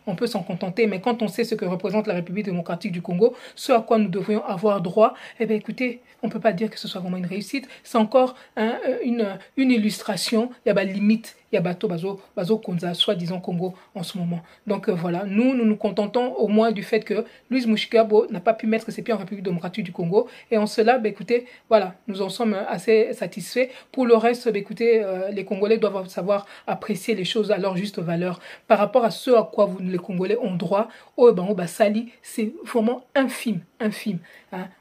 on peut s'en contenter, mais quand on sait ce que représente la République démocratique du Congo, ce à quoi nous devrions avoir droit, eh bien écoutez, on peut pas dire que ce soit vraiment une réussite, c'est encore une illustration, il y a limite, il y a bazo konza soi-disant Congo en ce moment. Donc voilà, nous contentons au moins du fait que Louise Mushikiwabo n'a pas pu mettre ses pieds en République démocratique du Congo, et en cela, écoutez, voilà, nous en sommes assez satisfaits. Pour le reste, écoutez, les Congolais doivent savoir apprécier les choses à leur juste valeur par rapport à ce à quoi les Congolais ont droit. Sali, c'est vraiment infime.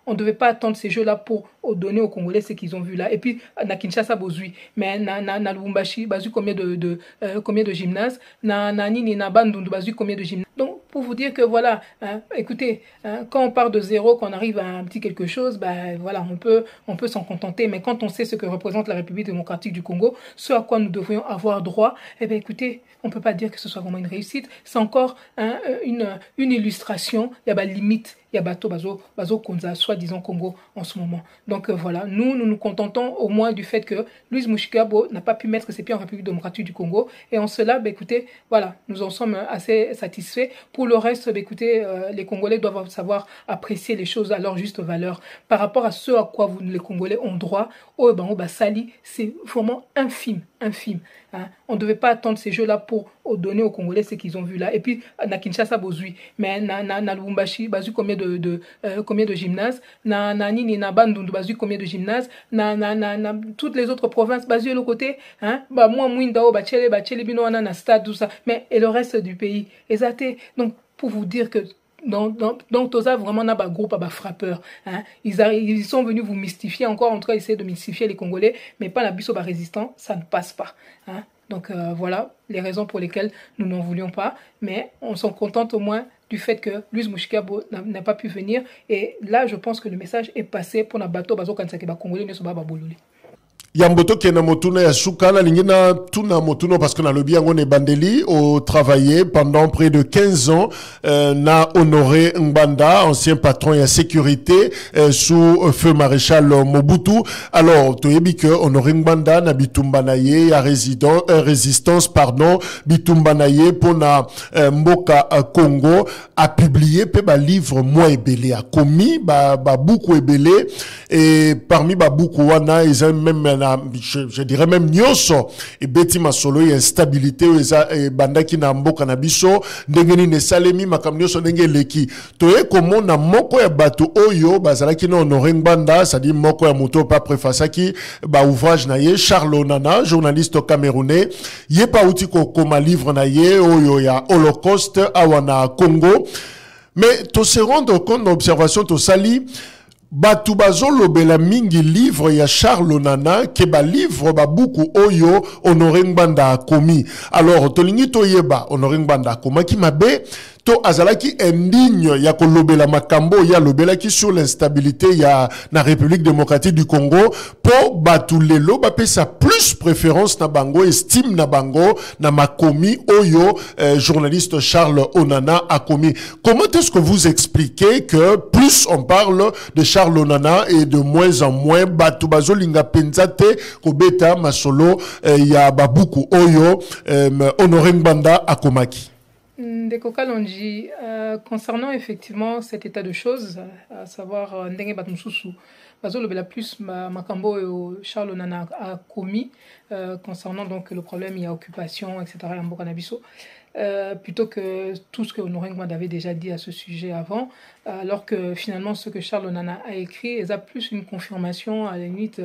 On ne devait pas attendre ces jeux-là pour donner aux Congolais ce qu'ils ont vu là. Et puis, na Kinshasa, bozui, mais na Lubumbashi, bazu combien de gymnases, na Bandundu, bazu combien de gymnases. Donc, pour vous dire que voilà, écoutez, quand on part de zéro, qu'on arrive à un petit quelque chose, voilà, on peut s'en contenter. Mais quand on sait ce que représente la République démocratique du Congo, ce à quoi nous devrions avoir droit, eh bien écoutez, on ne peut pas dire que ce soit vraiment une réussite. C'est encore une illustration, il y a limite. Il y a bazo konza soi-disant Congo en ce moment. Donc voilà, nous contentons au moins du fait que Louise Mushikiwabo n'a pas pu mettre ses pieds en République démocratique du Congo, et en cela, écoutez, voilà, nous en sommes assez satisfaits. Pour le reste, écoutez, les Congolais doivent savoir apprécier les choses à leur juste valeur par rapport à ce à quoi les Congolais ont droit. Sali, c'est vraiment infime. On ne devait pas attendre ces jeux-là pour donner aux Congolais ce qu'ils ont vu là. Et puis, na Kinshasa, bozui, mais na Lubumbashi, bazu combien de gymnases, na Bandundu, bazu combien de gymnases, na toutes les autres provinces, bazu de l'autre côté, moi, Mwindao, bachele, bino, na stade, tout ça, mais et le reste du pays, exacté. Donc, pour vous dire que donc Toza vraiment n'a pas groupe à frappeur. Ils sont venus vous mystifier encore, en tout cas essayer de mystifier les Congolais, mais pas la biso résistant, ça ne passe pas. Donc voilà les raisons pour lesquelles nous n'en voulions pas, mais on s'en contente au moins du fait que Louise Mouchikabo n'a pas pu venir. Et là, je pense que le message est passé pour Nabato Bazo Kansake Congolais ne soba Baboluli. Yamboto kena motuna ya suka na lingina tuna motuno parce que na lobi yango ne bandeli au travaillé pendant près de 15 ans na Honoré Ngbanda, ancien patron ya sécurité sous feu maréchal Mobutu. Alors toyebi que Honoré Ngbanda na bitumba na ye ya résistance bitumba na ye pona mboka Congo a publié pe ba livre moi ebele a commis ba beaucoup ebele et parmi ba beaucoup wana ils ont même je dirais même nyoso et beti masolo ya instabilité et bandaki na mboka na biso ndengeni ne salemi makam nyoso ndenge leki toye komo na moko ya bato oyo bazalaki na Honoré Ngbanda, c'est-à-dire moko ya moto pa prefasaki ba ouvrage na ye Charles Onana, journaliste camerounais, ye pa uti ko koma livre na ye oyo ya Holocauste awana Congo. Mais to se rendre compte d'observation to sali batu bazolobela mingi livre ya Charles Onana ke ba livre ba buku oyo Honoré Ngbanda a commis. Alors tolingi toyeba Honoré Ngbanda akomaki mabe to azalaki indigne ya kolobela makambo ya lobela ki sur l'instabilité ya na République démocratique du Congo po batu lelo ba pesa plus préférence na bango, estime na bango na makomi oyo journaliste Charles Onana a commis. Comment est-ce que vous expliquez que plus on parle de Charles Onana et de moins en moins batu bazolinga penzate ko beta masolo ya babuku oyo Honoré Ngbanda akomaki? Ndeko Kalonji, concernant effectivement cet état de choses, à savoir Ndenge Batmususu, Bazo le plus Makambo et Charles Onana a commis, concernant donc le problème, il y a occupation, etc. en Bokanabiso, plutôt que tout ce que Honoré Ngbanda avait déjà dit à ce sujet avant, alors que finalement ce que Charles Onana a écrit, il y a plus une confirmation, à la limite,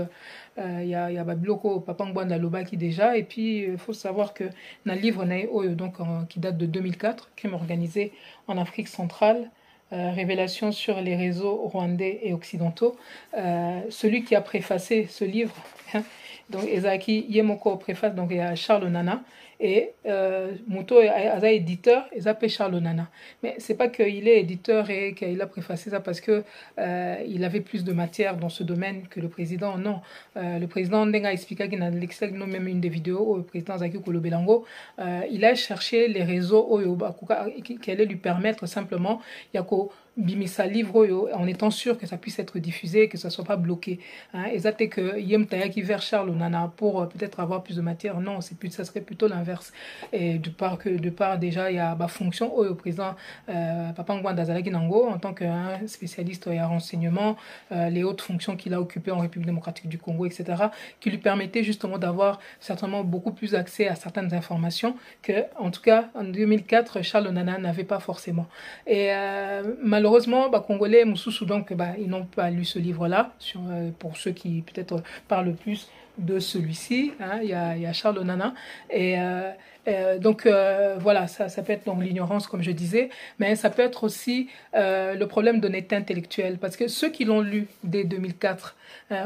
il y a Babiloko Papa Ngbanda Lobaki déjà, et puis il faut savoir que dans le livre donc, qui date de 2004, crime organisé en Afrique centrale, révélation sur les réseaux rwandais et occidentaux, celui qui a préfacé ce livre, donc Ezaki Yemoko préface, donc il y a Charles Onana, et Mouto est éditeur, et s'appelle Charles Onana. Mais c'est pas qu'il est éditeur et qu'il a préfacé ça parce que il avait plus de matière dans ce domaine que le président. Non, le président Ndenga a expliqué qu'il a l'extrait même une des vidéos, le président Zaki Kolobelango, il a cherché les réseaux qui allaient lui permettre simplement, Yako Bimisa livre en étant sûr que ça puisse être diffusé, que ça soit pas bloqué. Et ça c'est que Yem Tayaki vers Charles Onana pour peut-être avoir plus de matière. Non, ça serait plutôt l'inverse. Et de part déjà il y a fonction au président Papa Ngbanda Zalaki Nango en tant que spécialiste en renseignement, les hautes fonctions qu'il a occupées en République démocratique du Congo, etc., qui lui permettaient justement d'avoir certainement beaucoup plus accès à certaines informations que, en tout cas, en 2004, Charles Onana n'avait pas forcément. Et malheureusement, Congolais, Moussoussou, donc, ils n'ont pas lu ce livre-là, pour ceux qui peut-être parlent plus de celui-ci, il y a Charles Onana, et donc voilà, ça peut être donc l'ignorance comme je disais, mais ça peut être aussi le problème d'honnêteté intellectuelle, parce que ceux qui l'ont lu dès 2004,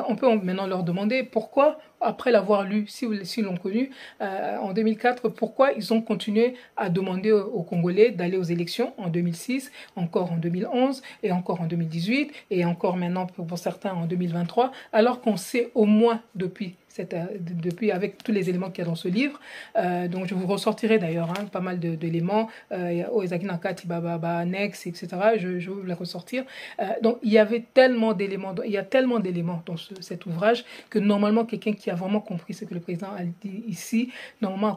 on peut maintenant leur demander pourquoi, après l'avoir lu, s'ils l'ont connu en 2004, pourquoi ils ont continué à demander aux Congolais d'aller aux élections en 2006, encore en 2011, et encore en 2018, et encore maintenant pour certains en 2023, alors qu'on sait au moins depuis avec tous les éléments qu'il y a dans ce livre. Donc je vous ressortirai d'ailleurs pas mal d'éléments, Oezaki Nakati, Nex, etc. Je vais vous les ressortir. Donc il y avait tellement d'éléments, il y a tellement d'éléments dans cet ouvrage que normalement quelqu'un qui a vraiment compris ce que le président a dit ici, normalement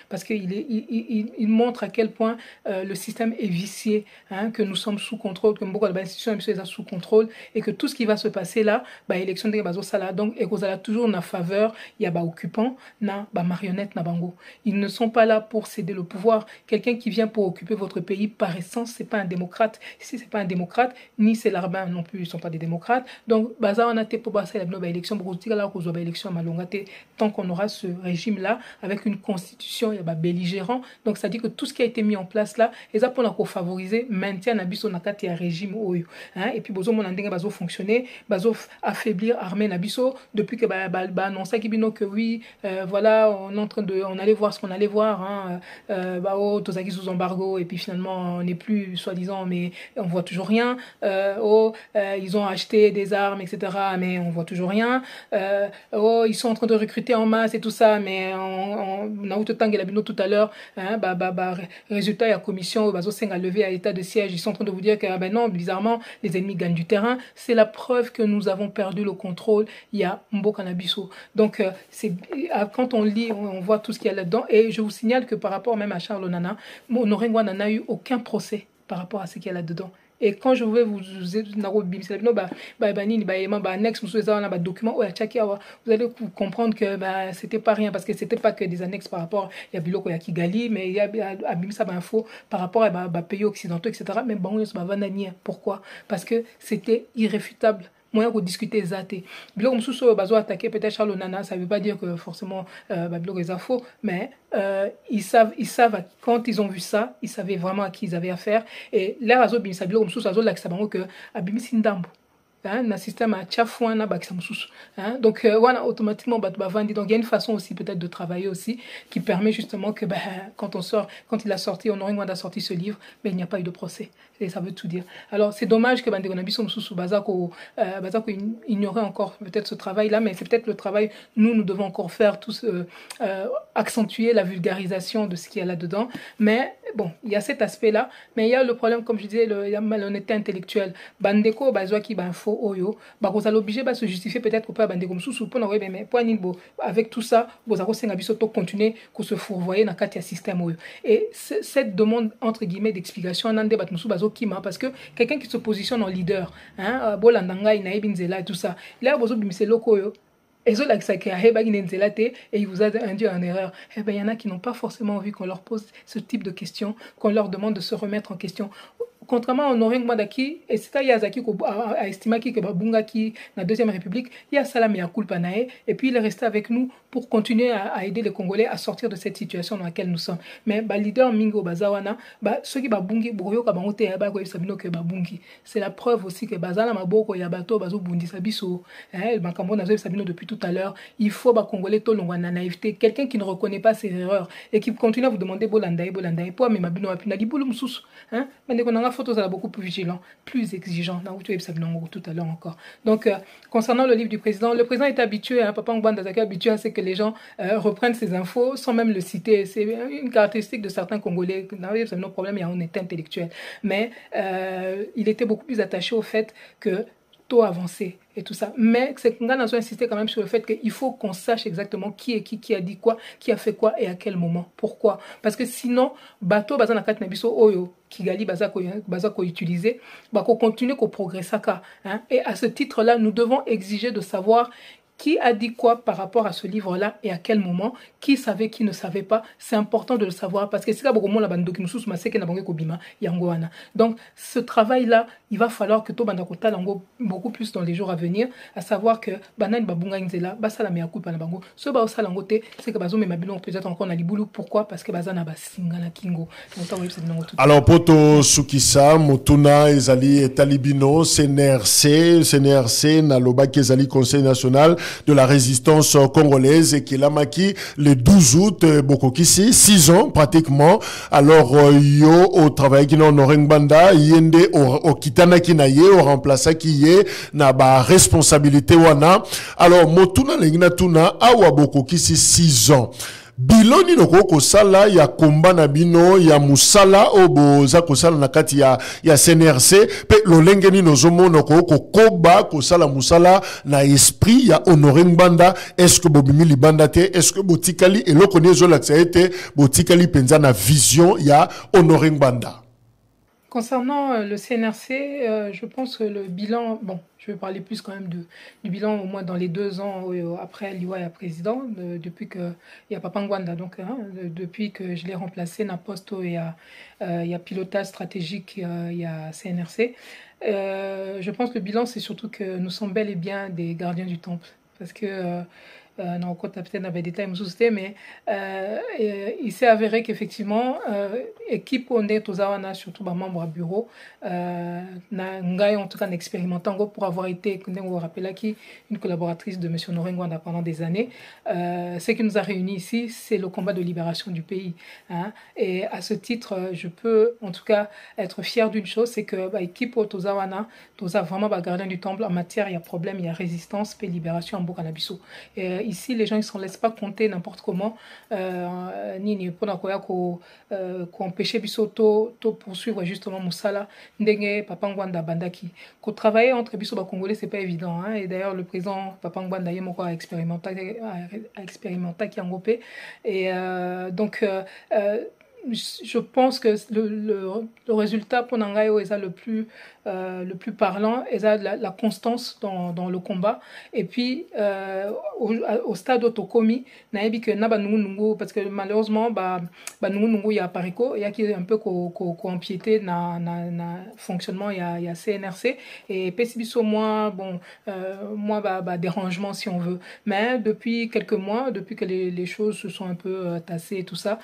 parce qu'il montre à quel point le système est vicié, que nous sommes sous contrôle, que beaucoup d'institutions sont sous contrôle et que tout ce qui va se passer là, élection de Sala, donc et qu'on a toujours na faveur, il y a occupants, na marionnettes na bango. Ils ne sont pas là pour céder le pouvoir. Quelqu'un qui vient pour occuper votre pays par essence, c'est pas un démocrate. Ici c'est pas un démocrate, ni c'est l'Arbin non plus, ils sont pas des démocrates. Donc on a été pour passer la élection élection tant qu'on aura ce régime-là, avec une constitution, il y a belligérant. Donc, ça dit que tout ce qui a été mis en place là, et ça pour favoriser maintien Nabiso Nakati un régime oyo. Et puis, bozo mon andenge bazo fonctionner, bazo affaiblir armée Nabiso, depuis que annoncé que oui, voilà, on allait voir ce qu'on allait voir, Tozaki sous embargo, et puis finalement, on n'est plus, soi-disant, mais on voit toujours rien. Ils ont acheté des armes, etc., mais on voit toujours rien. Ils sont en train de recruter en masse et tout ça, mais on a eu tout à l'heure, résultat, il y a commission, a levé à l'état de siège, ils sont en train de vous dire que non, bizarrement, les ennemis gagnent du terrain. C'est la preuve que nous avons perdu le contrôle. Il y a Mboka Nabiso. Donc, quand on lit, on voit tout ce qu'il y a là-dedans. Et je vous signale que par rapport même à Charles Onana, Honoré Ngouanda n'a eu aucun procès par rapport à ce qu'il y a là-dedans. Et quand je vais vous allez comprendre que c'était pas rien, parce que c'était pas que des annexes par rapport il y a Biloko ya Kigali, mais il y a Abimisa info par rapport à pays occidentaux, etc. Mais pourquoi? Parce que c'était irréfutable. Moyen pour discuter zaté. Biloko msuso bazo attaquer peut-être Charles Onana, ça veut pas dire que forcément biloko est faux, mais ils savent quand ils ont vu ça, ils savaient vraiment à qui ils avaient affaire. Et là bazo bimisa biloko msuso bazo la sabango que abimisi ndambo. Un système à tchafouana baksamoussous. Donc voilà, automatiquement bavandi. Donc il y a une façon aussi peut-être de travailler aussi qui permet justement que quand il a sorti, on a sorti ce livre, mais il n'y a pas eu de procès. Et ça veut tout dire. Alors c'est dommage que Bandegonabiso Moussou Bazako ignorait encore peut-être ce travail-là, mais c'est peut-être le travail nous devons encore faire tous accentuer la vulgarisation de ce qu'il y a là-dedans. Mais bon, il y a cet aspect-là, mais il y a le problème, comme je disais, il y a malhonnêteté intellectuelle. Bandeko Bazwaki Banfo Oyo, vous allez obligé de se justifier peut-être pour pas Bandeko Moussou pour mais avec tout ça, vous allez continuer à se fourvoyer dans le système Oyo. Et cette demande entre guillemets d'explication en Ande Batmoussou Bazo Kima, parce que quelqu'un qui se positionne en leader, Bolandanga, Inaïbinzela et tout ça, là, vous avez loko et il vous a induit en erreur. Il y en a qui n'ont pas forcément envie qu'on leur pose ce type de questions, qu'on leur demande de se remettre en question. Contrairement à Honoré Ngouandaki, et c'est à Yazaki a estimé que Babunga qui la Deuxième République, il y a Salam et Kulpanae, et puis il est resté avec nous pour continuer à aider les Congolais à sortir de cette situation dans laquelle nous sommes. Mais leader Mingo Bazawana, ceux qui Babungi, Bouryo Kabangote Yaba Sabino que Babungi, c'est la preuve aussi que Bazana Maboko Yabato Bazo Bundi Sabiso, Bankambo Nazo Sabino depuis tout à l'heure, il faut Congolais Tolongwana naïveté, quelqu'un qui ne reconnaît pas ses erreurs et qui continue à vous demander Bolandaï, pour mais Mabino Apina Liboulum Sous, mais photos à beaucoup plus vigilant, plus exigeant. Tout à l'heure encore. Donc, concernant le livre du président, le président est habitué, Papa Ngouanda est habitué à ce que les gens reprennent ces infos sans même le citer. C'est une caractéristique de certains Congolais. C'est nos problèmes, il y a honnêteté intellectuelle. Mais il était beaucoup plus attaché au fait que tôt avancé et tout ça. Mais c'est qu'on a insisté quand même sur le fait qu'il faut qu'on sache exactement qui est qui a dit quoi, qui a fait quoi et à quel moment. Pourquoi? Parce que sinon, bateau, bazana kat nabiso oyo, Kigali bazako utilisé, qu'on continue qu'on progresse à et à ce titre-là, nous devons exiger de savoir qui a dit quoi par rapport à ce livre-là et à quel moment, qui savait, qui ne savait pas. C'est important de le savoir parce que c'est là donc ce travail-là, il va falloir que tout bandakota beaucoup plus dans les jours à venir, à savoir que banan babunga nzela basala me akupa na bango ce ba osala ngote c'est que bazo me mabilon peut-être encore na libulu. Pourquoi? Parce que bazana basinga na kingo. Alors poto sukisa mutuna ezali talibino CNRC na lobaki ezali Conseil national de la résistance congolaise et qui l'a maquis le 12 août Bokokisi 6 ans pratiquement. Alors yo au travail qui non Banda yende au kitana ki na ye au remplaçant qui ye na ba responsabilité wana. Alors motuna lengina tuna awa Bokokisi 6 ans. Biloni noko kosala ya komba na bino ya musala obo za kosala na kati ya CNRC pe lolengeni nozomo noko kokoba kosala musala na esprit ya Honoré Ngouanda. Est-ce que bobimi libanda te? Est-ce que botikali eloko nezo laksa ete botikali penza na vision ya Honoré Ngouanda? Concernant le CNRC, je pense que le bilan, bon, je vais parler plus quand même du bilan au moins dans les 2 ans après Liwaya président, depuis que il y a Papa Ngouanda, donc depuis que je l'ai remplacé na posto et il y a pilotage stratégique, il y a CNRC. Je pense que le bilan c'est surtout que nous sommes bel et bien des gardiens du temple. parce que non, peut-être dans les détails, mais il s'est avéré qu'effectivement, équipe on est tous surtout les membres du bureau, en tout cas en expérimentant pour avoir été, on vous rappelle qui une collaboratrice de M. Norengwanda pendant des années. Ce qui nous a réunis ici, c'est le combat de libération du pays. Hein. Et à ce titre, je peux en tout cas être fier d'une chose, c'est que l'équipe Tozawana, Toza vraiment gardien du temple en matière, il y a problème, il y a résistance, paix, libération en Bokanabiso. Ici, les gens ils ne se laissent pas compter n'importe comment, ni pour empêcher biso to poursuivre justement Moussala, Ndenge, Papa Ngwanda Bandaki. Qu'on travailler entre biso Congolais, c'est pas évident. Hein. Et d'ailleurs, le président Papa Ngwanda Yemoko a expérimenté qui a engopé. Et donc, je pense que le résultat pour Nangayo est le plus parlant, est la constance dans le combat. Et puis, au stade Otokomi, naebi que naba nungu parce que malheureusement, nungu nungu ya pariko, il y a qui un peu ko empiété na fonctionnement il y a CNRC et pessibiso moi dérangement si on veut. Mais depuis quelques mois, depuis que les choses se sont un peu tassées et tout ça,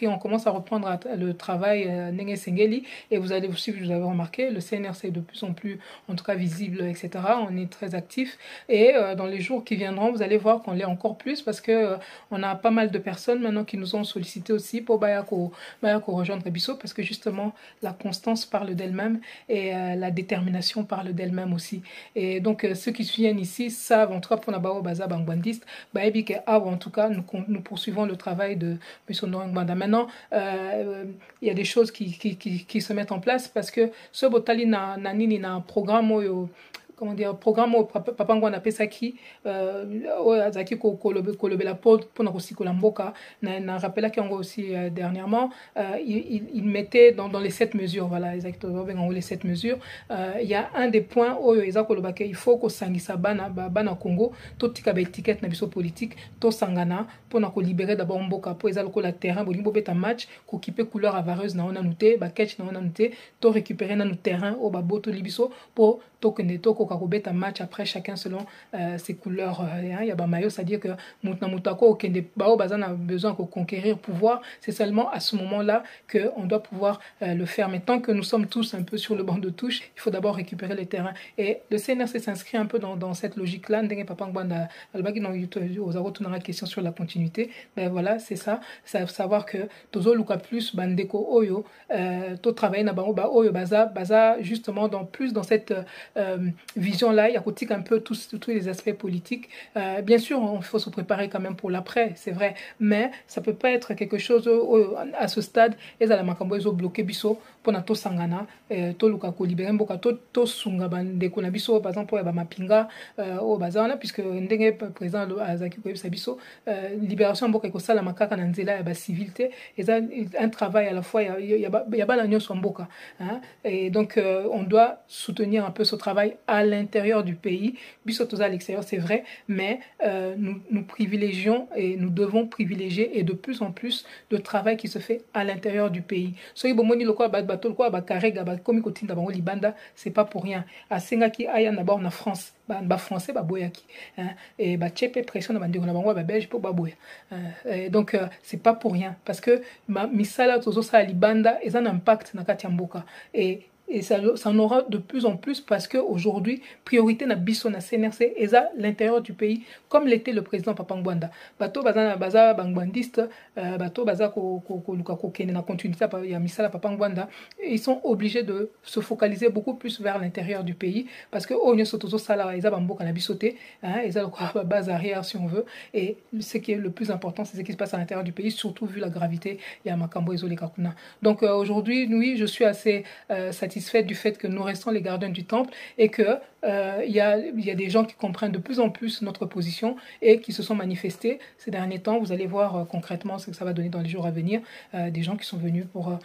on commence à reprendre le travail Nenge Sengeli et vous avez remarqué, le CNRC est de plus en plus, en tout cas visible, etc. On est très actif et dans les jours qui viendront, vous allez voir qu'on l'est encore plus parce que on a pas mal de personnes maintenant qui nous ont sollicité aussi pour Bayako rejoindre Bisso parce que justement la constance parle d'elle-même et la détermination parle d'elle-même aussi. Et donc ceux qui viennent ici savent, en tout cas pour Nabao Baza Bangbandiste, en tout cas nous poursuivons le travail de M. Norengwanda. Maintenant, il y a des choses qui se mettent en place parce que ce botali na un programme comment dire programme papa ngwana pesaki azaki kolobela pour aussi kolamboka na rappela qui ngo aussi dernièrement il mettait dans les 7 mesures, voilà exactement les 7 mesures. Il y a un des points où il faut que sangisa bana Congo to tika ba étiquette na biso politique to sangana pour na ko libérer d'abord mboka pour ezalo ko la terrain bolimbo beta match ko kipe couleur avareuse na ona nuté ba catch na ona nuté to récupérer na terrain au ba boto libiso pour to kende to ko un match après chacun selon ses couleurs. Il y a maillot, c'est-à-dire que Moutako a besoin de conquérir pouvoir. C'est seulement à ce moment-là qu'on doit pouvoir le faire. Mais tant que nous sommes tous un peu sur le banc de touche, il faut d'abord récupérer les terrains. Et le CNRC s'inscrit un peu dans cette logique-là. La question sur la continuité. Ben voilà, c'est ça. Savoir que Tozo Luka Plus, Bandeko Oyo, to travailler na bango ba Oyo Baza, justement plus dans cette vision-là, il y a un peu tous les aspects politiques. Bien sûr, il faut se préparer quand même pour l'après, c'est vrai, mais ça peut pas être quelque chose à ce stade. Et ça, la makambo ils ont bloqué biso pour nato sangana, to luka ko libérer mboka to sunga bande ko na biso par exemple ya ba mapinga au bazana puisque ndenge président azaki ko yebisa biso libération mboka ko sala makaka na nzela ya ba civilité et ça un travail à la fois il y a ba la nyonso mboka, hein, et donc on doit soutenir un peu ce travail à l'intérieur du pays, bisotos à l'extérieur, c'est vrai, mais nous privilégions et nous devons privilégier et de plus en plus le travail qui se fait à l'intérieur du pays. Soki bomoni lokwa bato lokwa ba karega ba komi kotinda bango libanda, c'est pas pour rien. A sengaki aya d'abord na France, ba français ba boyaki, hein, et ba chepe pression na bandeko na bango ba belge pour ba boya. Donc c'est pas pour rien parce que misala tozo sa libanda et ça a un impact na kati ya mboka et ça en aura de plus en plus parce qu'aujourd'hui, priorité na biso na CNRC et à l'intérieur du pays, comme l'était le président Papa Ngwanda. Bato baza bangbandiste, bato baza ko kene na continuité ya misala Papa Ngwanda, ils sont obligés de se focaliser beaucoup plus vers l'intérieur du pays parce que onyo sotozo sala eza bamboka na bisoté, hein, eza la base arrière si on veut, et ce qui est le plus important c'est ce qui se passe à l'intérieur du pays, surtout vu la gravité ya makambo ezole kakuna. Donc aujourd'hui, oui, je suis assez satisfait du fait que nous restons les gardiens du temple et que il y a des gens qui comprennent de plus en plus notre position et qui se sont manifestés ces derniers temps. Vous allez voir concrètement ce que ça va donner dans les jours à venir. Des gens qui sont venus pour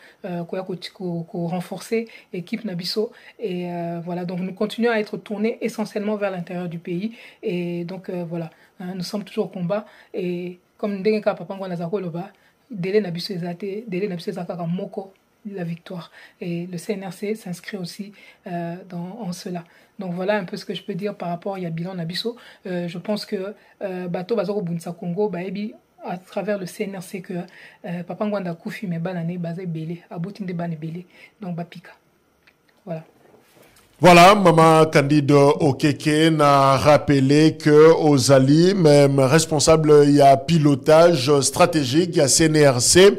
renforcer l'équipe Nabiso et voilà, donc nous continuons à être tournés essentiellement vers l'intérieur du pays et donc voilà, nous sommes toujours au combat et comme Ndenga Papa Ngwana Zakoloba, délai Nabiso ezate, délai Nabiso ezaka moko la victoire. Et le CNRC s'inscrit aussi en cela. Donc voilà un peu ce que je peux dire par rapport à Bilan Nabiso. Je pense que Bato Bazoro Bunsa Congo, à travers le CNRC que Papa Ngwanda Koufi mais banane basé belé, abotinde bane belé. Donc Bapika. Voilà. Voilà, Maman Candide Okeke n'a rappelé que aux alliés, même responsable, il y a pilotage stratégique, il y a CNRC,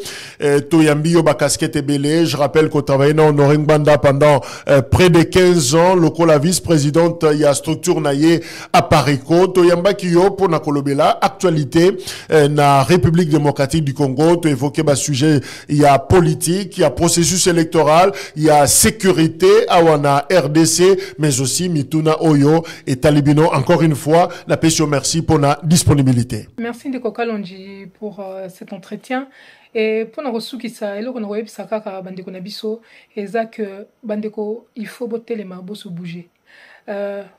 Toyambi Yoba Casquette et Belé. Je rappelle qu'on travaillait dans Noring Banda pendant près de 15 ans. La vice-présidente, il y a structure naïe à Parico. Toyamba Kiyo pour Nakolobela. Actualité, na République démocratique du Congo. Tu évoquais le sujet, il y a politique, il y a processus électoral, il y a sécurité, awana RDC, mais aussi Mituna Oyo et Talibino. Encore une fois, la pétition, merci pour la disponibilité. Merci de Kokalonji pour cet entretien. Et pour nous ressourcer ça, et là on voit que ça bandeko nabiso, et ça que bandeko il faut botter les mains, se bouger.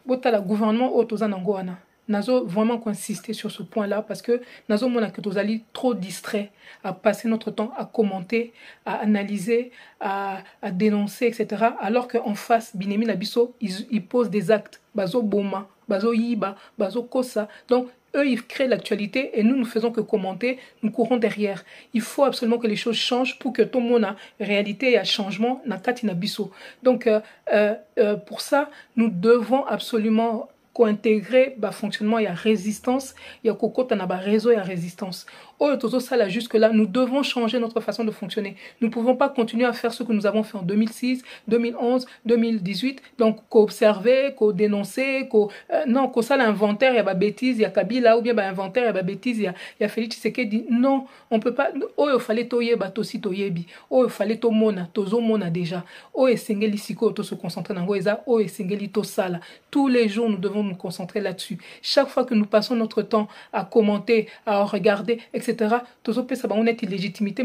Botter le gouvernement autozanangoana. Nazo vraiment insister sur ce point-là parce que Nazo mona que tozali trop distrait à passer notre temps à commenter, à analyser, à dénoncer, etc. Alors qu'en face, Binemi Nabiso, ils posent des actes. Bazo Boma, Bazo Yiba, Bazo Kosa. Donc, eux, ils créent l'actualité et nous ne faisons que commenter, nous courons derrière. Il faut absolument que les choses changent pour que tout le monde ait réalité et un changement na kati nabiso. Donc, pour ça, nous devons absolument intégrer le fonctionnement, il y a résistance, il y a kokota na ba réseau, il y a résistance. Jusque-là, nous devons changer notre façon de fonctionner. Nous ne pouvons pas continuer à faire ce que nous avons fait en 2006, 2011, 2018. Donc, qu'observer, qu'au dénoncer, non, qu'au ça l'inventaire, il y a bêtise, il y a Kabila, ou bien inventaire, il y a bêtise, il y a Félix Tshisekedi. Non, on ne peut pas. Oh, il fallait toyer, tosi toyebi. Oh, il fallait to mona, tozo mona déjà. Oh, et sengeli siko, to se concentrer dans goeza. Oh, et sengeli to sala. Tous les jours, nous devons nous concentrer là-dessus. Chaque fois que nous passons notre temps à commenter, à regarder, etc., toujours peut savoir une illégitimité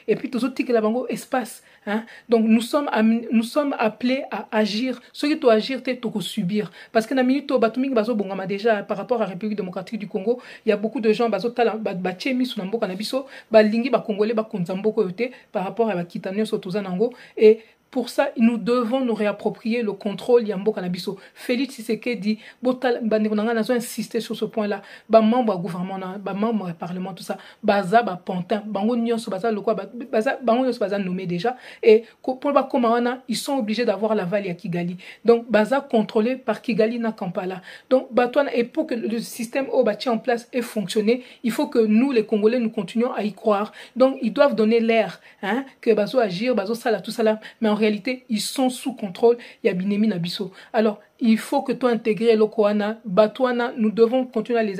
et puis toujours tique la bango espace, hein. Donc nous sommes appelés à agir. Ce qui doit agir c'est tout subir parce que na minute batuming bazo bongama déjà par rapport à la République démocratique du Congo, il y a beaucoup de gens bazo tala bachemi suna mboka na biso balingi ba congolais ba konza mboko yote par rapport à bakitanyo sotoza nango. Et pour ça, nous devons nous réapproprier le contrôle Yambo Kanabiso. Félix Tshisekedi, Botal Bandekonanga n'a insisté sur ce point-là. Ba membre du gouvernement, ba membre du parlement, tout ça. Baza, ba pantin, bango nyonso baza le quoi, baza bango nyonso baza nommé déjà. Et pour ba komawana, ils sont obligés d'avoir l'aval à Kigali. Donc baza contrôlé par Kigali na Kampala. Donc batouana, et pour que le système au bâti en place ait fonctionné, il faut que nous les Congolais nous continuions à y croire. Donc ils doivent donner l'air, hein, que bazo agir, bazo ça là, tout ça là. Mais en réalité, ils sont sous contrôle. Il y a Binemi Nabiso. Alors, il faut que toi intégrer le Koana, Batouana, nous devons continuer à les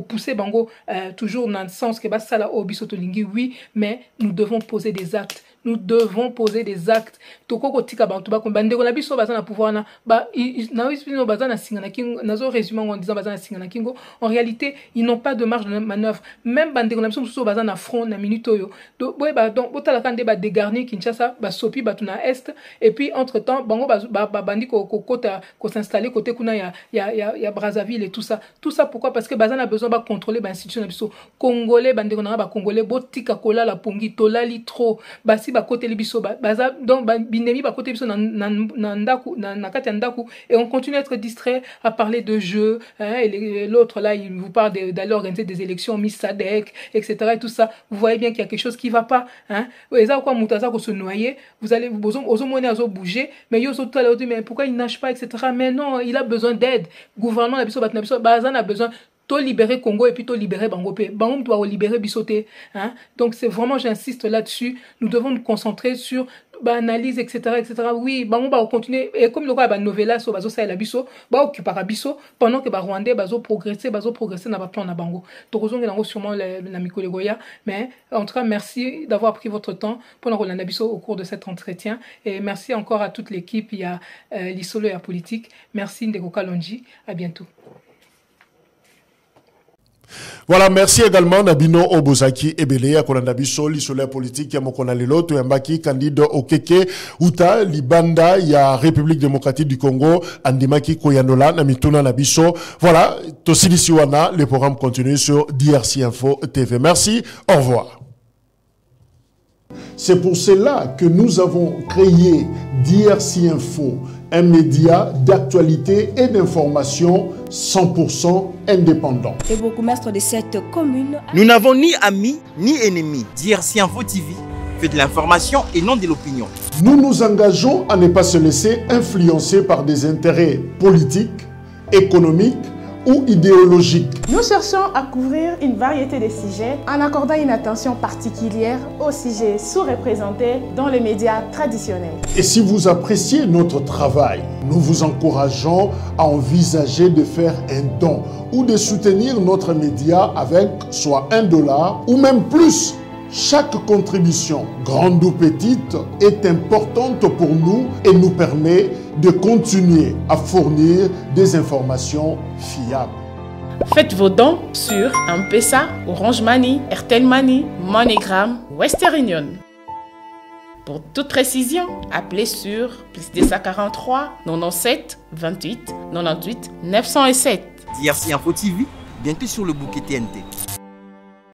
pousser bango toujours dans le sens que ça là au biso tolingi, oui, mais nous devons poser des actes. Nous devons poser des actes. Toko tika bantu ba bandeko na biso bazana pouvoir na ba na wisino bazana singana kingo nazo résumé en disant bazana singana kingo. En réalité, ils n'ont pas de marge de manœuvre. Même bandeko na biso muso bazana front na minute oyo. Donc boy ba donc botala kande ba dégarni Kinshasa, ba sopi batuna est et puis entre-temps bango ba bandi ko kota ko s'installer côté kuna ya Brazzaville et tout ça. Tout ça pourquoi? Parce que bazana a besoin ba contrôler ba institution na biso. Congolais bandeko na ba congolais botika kola la pongi tolali trop. Basi ba côté libiso baza donc binemi ba côté biso na ndaku na kati ndaku et on continue à être distrait à parler de jeux, hein, et l'autre là il vous parle d'aller organiser des élections Miss Sadek, etc. et tout ça. Vous voyez bien qu'il y a quelque chose qui va pas, hein. Et ça quoi mutaza ko se noyer, vous allez ozo monnaie azo bouger, mais yo tout à l'heure mais pourquoi il nage pas, etc. Mais non, il a besoin d'aide. Gouvernement na biso batna biso bazan a besoin to libérer Congo et puis to libérer Bangopé. Bangom doit libérer Bissoté, hein. Donc c'est vraiment, j'insiste là-dessus, nous devons nous concentrer sur analyse, etc., etc. Oui, Bangom va continuer, et comme le roi a novella sur Bazo Saïla Bisso, va occuper à Bisso, pendant que Rwandais Bazo progresser n'a pas plan à Bango. Donc, on a sûrement l'amico Legoya, mais en tout cas, merci d'avoir pris votre temps pendant Rolanda Bisso au cours de cet entretien, et merci encore à toute l'équipe, il y a l'Isolo et la politique, merci Ndeko Kalonji, à bientôt. Voilà, merci également Nabino Obozaki Ebele à Kolanda Biso, l'isolaire politique ya mokona lelo to yambaki candidat Okeke Uta Libanda ya République démocratique du Congo Andimaki Koyanola Namituna Nabiso. Voilà, Tosilisiwana, le programme continue sur DRC Info TV. Merci, au revoir. C'est pour cela que nous avons créé DRC Info, un média d'actualité et d'information 100% indépendant. Et bourgmestre de cette commune. Nous n'avons ni amis ni ennemis. DRC Info TV fait de l'information et non de l'opinion. Nous nous engageons à ne pas se laisser influencer par des intérêts politiques, économiques ou idéologiques. Nous cherchons à couvrir une variété de sujets en accordant une attention particulière aux sujets sous-représentés dans les médias traditionnels. Et si vous appréciez notre travail, nous vous encourageons à envisager de faire un don ou de soutenir notre média avec soit $1 ou même plus. Chaque contribution, grande ou petite, est importante pour nous et nous permet de continuer à fournir des informations fiables. Faites vos dons sur M-Pesa, Orange Money, Airtel Money, MoneyGram, Western Union. Pour toute précision, appelez sur +243 97 28 98 907. DRC Info TV, bientôt sur le bouquet TNT.